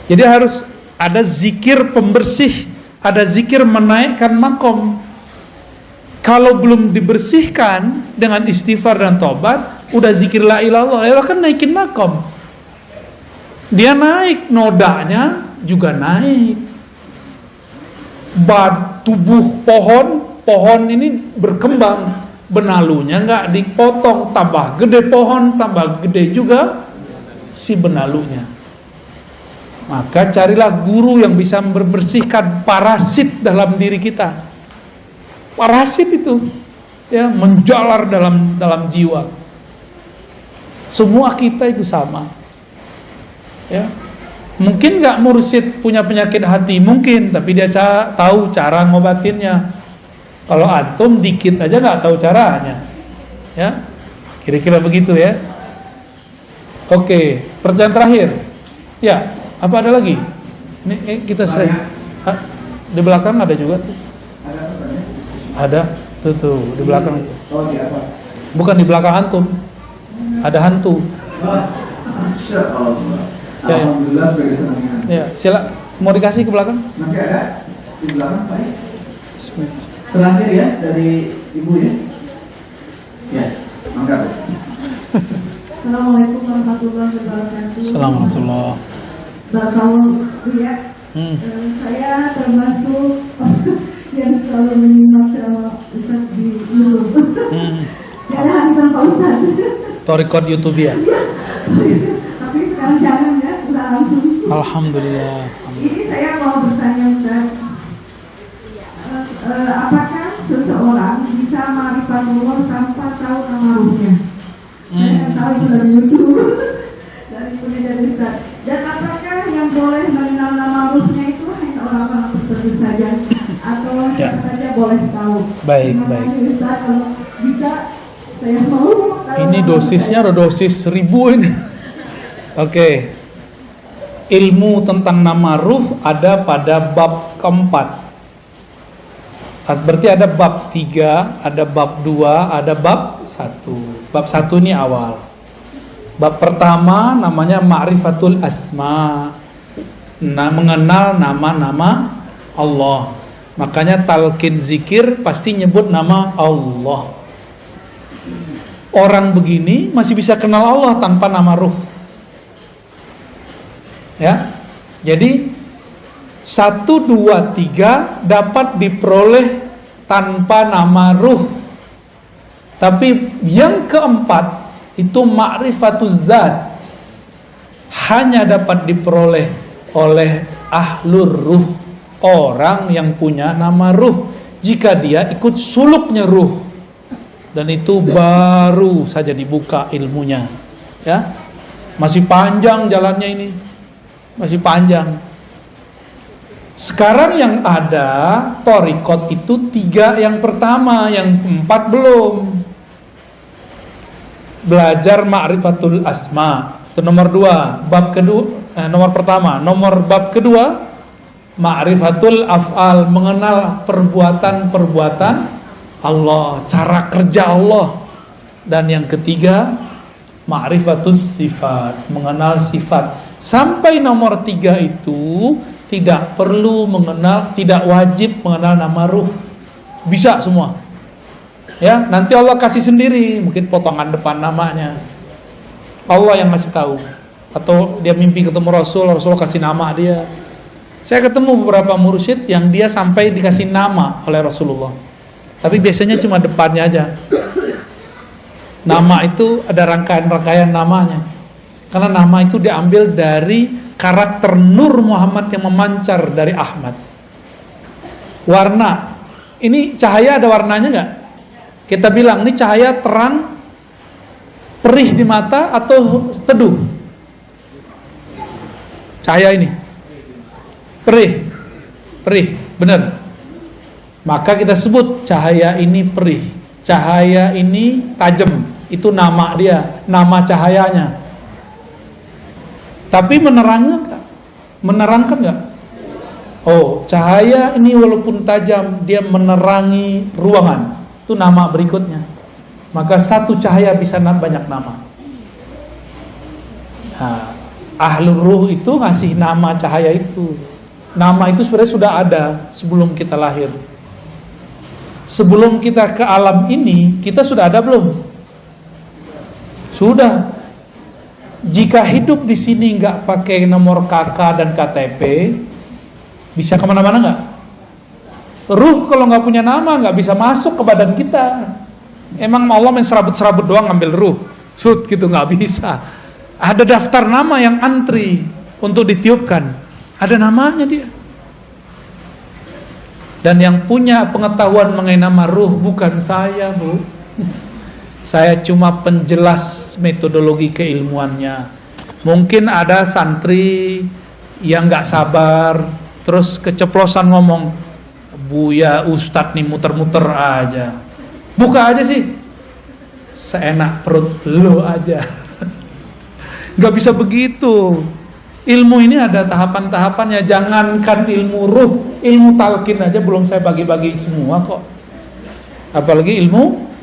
Jadi harus ada zikir pembersih, ada zikir menaikkan makom. Kalau belum dibersihkan dengan istighfar dan tobat, udah zikir la ilaha illallah kan naikin makom. Dia naik, nodanya juga naik. Tubuh pohon ini berkembang, benalunya nggak dipotong, tambah gede pohon, tambah gede juga si benalunya. Maka carilah guru yang bisa membersihkan parasit dalam diri kita. Parasit itu ya menjalar dalam jiwa. Semua kita itu sama. Ya. Mungkin nggak mursyid punya penyakit hati, mungkin, tapi dia tahu cara ngobatinnya. Kalau antum dikit aja nggak tahu caranya, ya, kira-kira begitu ya. Oke, pertanyaan terakhir, ya, apa ada lagi? Ini kita sering di belakang ada juga tuh. Ada, tuh di belakang itu. Oh, di apa? Bukan di belakang antum, ada hantu. Masya Allah. Ya, Alhamdulillah sebagai senangnya. Ya, sila mau dikasih ke belakang? Masih ada di belakang, Pak. Terakhir ya dari Ibu ya. Ya, mangga. Assalamualaikum warahmatullahi wabarakatuh. Assalamualaikum. Barakallahu ya. Saya termasuk yang selalu menyimak Ustaz di YouTube. Gak ada harisan Pak Ustaz. Torikot YouTube ya. Tapi sekarang jangan ya, udah langsung. Alhamdulillah. Ini saya mau bertanya Ustaz, apakah seseorang bisa ma'rifatullah tanpa tahu nama ruhnya? Saya tahu itu dari YouTube, dari Ustaz. Dan apakah yang boleh mengenal nama ruhnya itu hanya orang-orang tertentu saja, atau siapa saja boleh tahu? Baik. Ustaz, kalau bisa saya mau. Ini dosisnya dosis 1000 ini. Oke. Ilmu tentang nama ruh ada pada bab keempat. Berarti ada bab 3, ada bab 2, ada bab 1. Bab 1 ini awal. Bab pertama namanya Ma'rifatul Asma. Mengenal nama-nama Allah. Makanya talqin zikir pasti nyebut nama Allah. Orang begini masih bisa kenal Allah tanpa nama ruh. Ya. Jadi 1, 2, 3 dapat diperoleh tanpa nama ruh. Tapi yang keempat itu ma'rifatuz zat, hanya dapat diperoleh oleh ahlur ruh, orang yang punya nama ruh, jika dia ikut suluknya ruh. Dan itu baru saja dibuka ilmunya, ya. Masih panjang jalannya ini, masih panjang. Sekarang yang ada torikot itu 3 yang pertama, yang 4 belum. Belajar ma'rifatul asma, itu nomor 2. Bab kedua, nomor pertama. Bab kedua, ma'rifatul af'al, mengenal perbuatan-perbuatan Allah, cara kerja Allah. Dan yang ketiga, ma'rifatus sifat, mengenal sifat. Sampai nomor 3 itu tidak perlu mengenal, tidak wajib mengenal nama ruh. Bisa semua. Ya, nanti Allah kasih sendiri, mungkin potongan depan namanya. Allah yang ngasih tahu. Atau dia mimpi ketemu Rasul kasih nama dia. Saya ketemu beberapa mursyid yang dia sampai dikasih nama oleh Rasulullah. Tapi biasanya cuma depannya aja. Nama itu ada rangkaian-rangkaian namanya. Karena nama itu diambil dari karakter Nur Muhammad yang memancar dari Ahmad. Warna, ini cahaya ada warnanya nggak? Kita bilang ini cahaya terang, perih di mata atau teduh? Cahaya ini perih, Benar. Maka kita sebut cahaya ini perih, cahaya ini tajam. Itu nama dia, nama cahayanya. Tapi menerangkan nggak? Oh, cahaya ini walaupun tajam, dia menerangi ruangan. Itu nama berikutnya. Maka satu cahaya bisa banyak nama. Nah, Ahlul Ruh itu ngasih nama cahaya itu. Nama itu sebenarnya sudah ada sebelum kita lahir. Sebelum kita ke alam ini, kita sudah ada belum? Sudah. Jika hidup di sini nggak pakai nomor KK dan KTP, bisa kemana-mana nggak? Ruh kalau nggak punya nama nggak bisa masuk ke badan kita. Emang Allah main serabut-serabut doang ngambil ruh, sud gitu, nggak bisa. Ada daftar nama yang antri untuk ditiupkan. Ada namanya dia. Dan yang punya pengetahuan mengenai nama ruh bukan saya, Bu. Saya cuma penjelas metodologi keilmuannya. Mungkin ada santri yang nggak sabar, terus keceplosan ngomong, Buya Ustadz nih muter-muter aja. Buka aja sih, seenak perut lu aja. Nggak bisa begitu. Ilmu ini ada tahapan-tahapannya. Jangankan ilmu ruh, ilmu talqin aja belum saya bagi-bagi semua kok. Apalagi ilmu.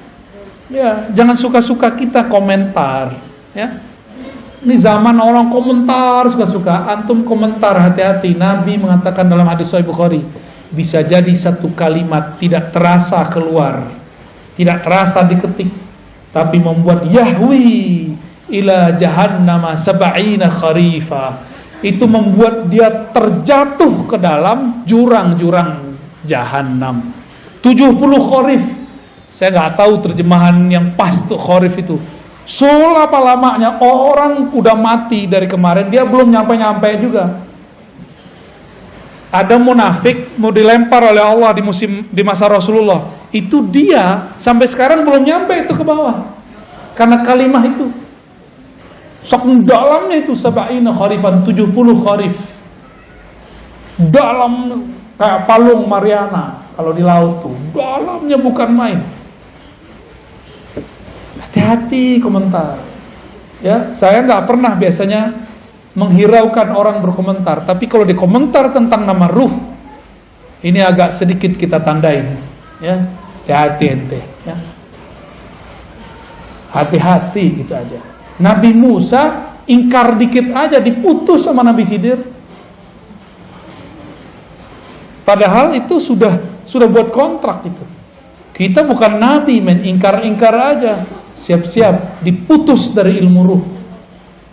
Ya, jangan suka-suka kita komentar, ya. Ini zaman orang komentar suka-suka. Antum komentar, hati-hati. Nabi mengatakan dalam hadis Sahih Bukhari, bisa jadi satu kalimat tidak terasa keluar, tidak terasa diketik, tapi membuat yahwi ila jahannama sab'ina kharifa. Itu membuat dia terjatuh ke dalam jurang-jurang jahanam. 70 kharif. Saya nggak tahu terjemahan yang pas tuh kharif itu. Selapa lamanya orang udah mati dari kemarin, dia belum nyampe-nyampe juga. Ada munafik mau dilempar oleh Allah di masa Rasulullah. Itu dia sampai sekarang belum nyampe itu ke bawah. Karena kalimat itu. Saking dalamnya itu sab'ina kharifan, 70 kharif. Dalam kayak palung Mariana kalau di laut tuh. Dalamnya bukan main. Hati-hati komentar. Ya, saya nggak pernah biasanya menghiraukan orang berkomentar, tapi kalau dikomentar tentang nama ruh, ini agak sedikit kita tandain, ya. Hati-hati ente, ya. Hati-hati gitu aja. Nabi Musa ingkar dikit aja diputus sama Nabi Khidir. Padahal itu sudah buat kontrak itu. Kita bukan nabi, men ingkar-ingkar aja. Siap-siap diputus dari ilmu ruh.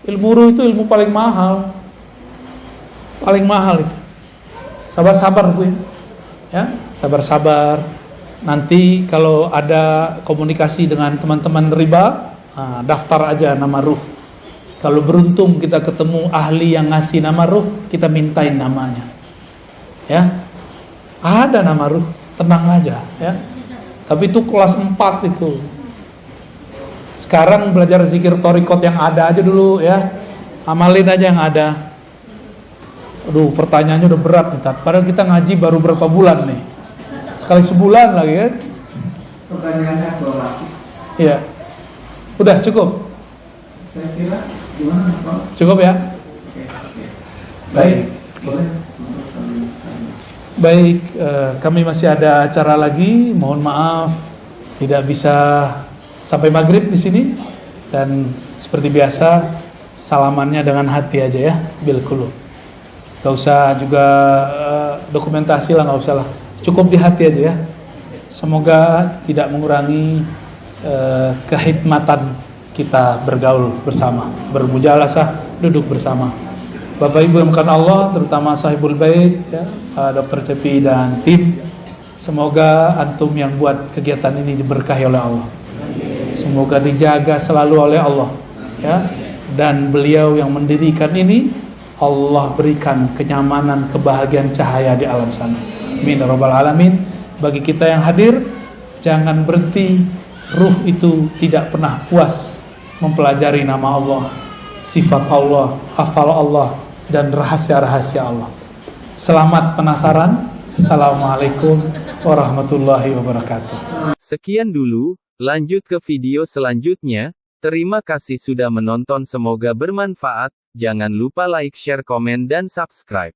Ilmu ruh itu ilmu paling mahal. Paling mahal itu. Sabar-sabar gue. Ya, sabar-sabar. Nanti kalau ada komunikasi dengan teman-teman riba, daftar aja nama ruh. Kalau beruntung kita ketemu ahli yang ngasih nama ruh, kita mintain namanya. Ya. Ada nama ruh, tenang aja, ya. Tapi itu kelas 4 itu. Sekarang belajar zikir thariqat yang ada aja dulu, ya. Amalin aja yang ada. Aduh, pertanyaannya udah berat nih, padahal kita ngaji baru berapa bulan nih. Sekali sebulan lagi kan. Pertanyaannya soal laki. Iya. Udah cukup. Saya kira gimana Pak? Cukup ya. Oke. Baik. Boleh. Baik, kami masih ada acara lagi. Mohon maaf tidak bisa sampai maghrib di sini. Dan seperti biasa salamannya dengan hati aja ya, bil qulub. Gak usah juga dokumentasi lah, gak usah lah. Cukup di hati aja ya. Semoga tidak mengurangi kehikmatan kita bergaul bersama, bermujalasah, duduk bersama. Bapak Ibu yang bukan Allah, terutama sahibul bait ya, Dr. Cepi dan tim, semoga antum yang buat kegiatan ini diberkahi oleh Allah. Semoga dijaga selalu oleh Allah ya. Dan beliau yang mendirikan ini, Allah berikan kenyamanan, kebahagiaan, cahaya di alam sana. Amin rabbal alamin. Bagi kita yang hadir, jangan berhenti. Ruh itu tidak pernah puas mempelajari nama Allah, sifat Allah, hafal Allah, dan rahasia-rahasia Allah. Selamat penasaran, Assalamualaikum warahmatullahi wabarakatuh. Sekian dulu, lanjut ke video selanjutnya. Terima kasih sudah menonton, semoga bermanfaat. Jangan lupa like, share, komen, dan subscribe.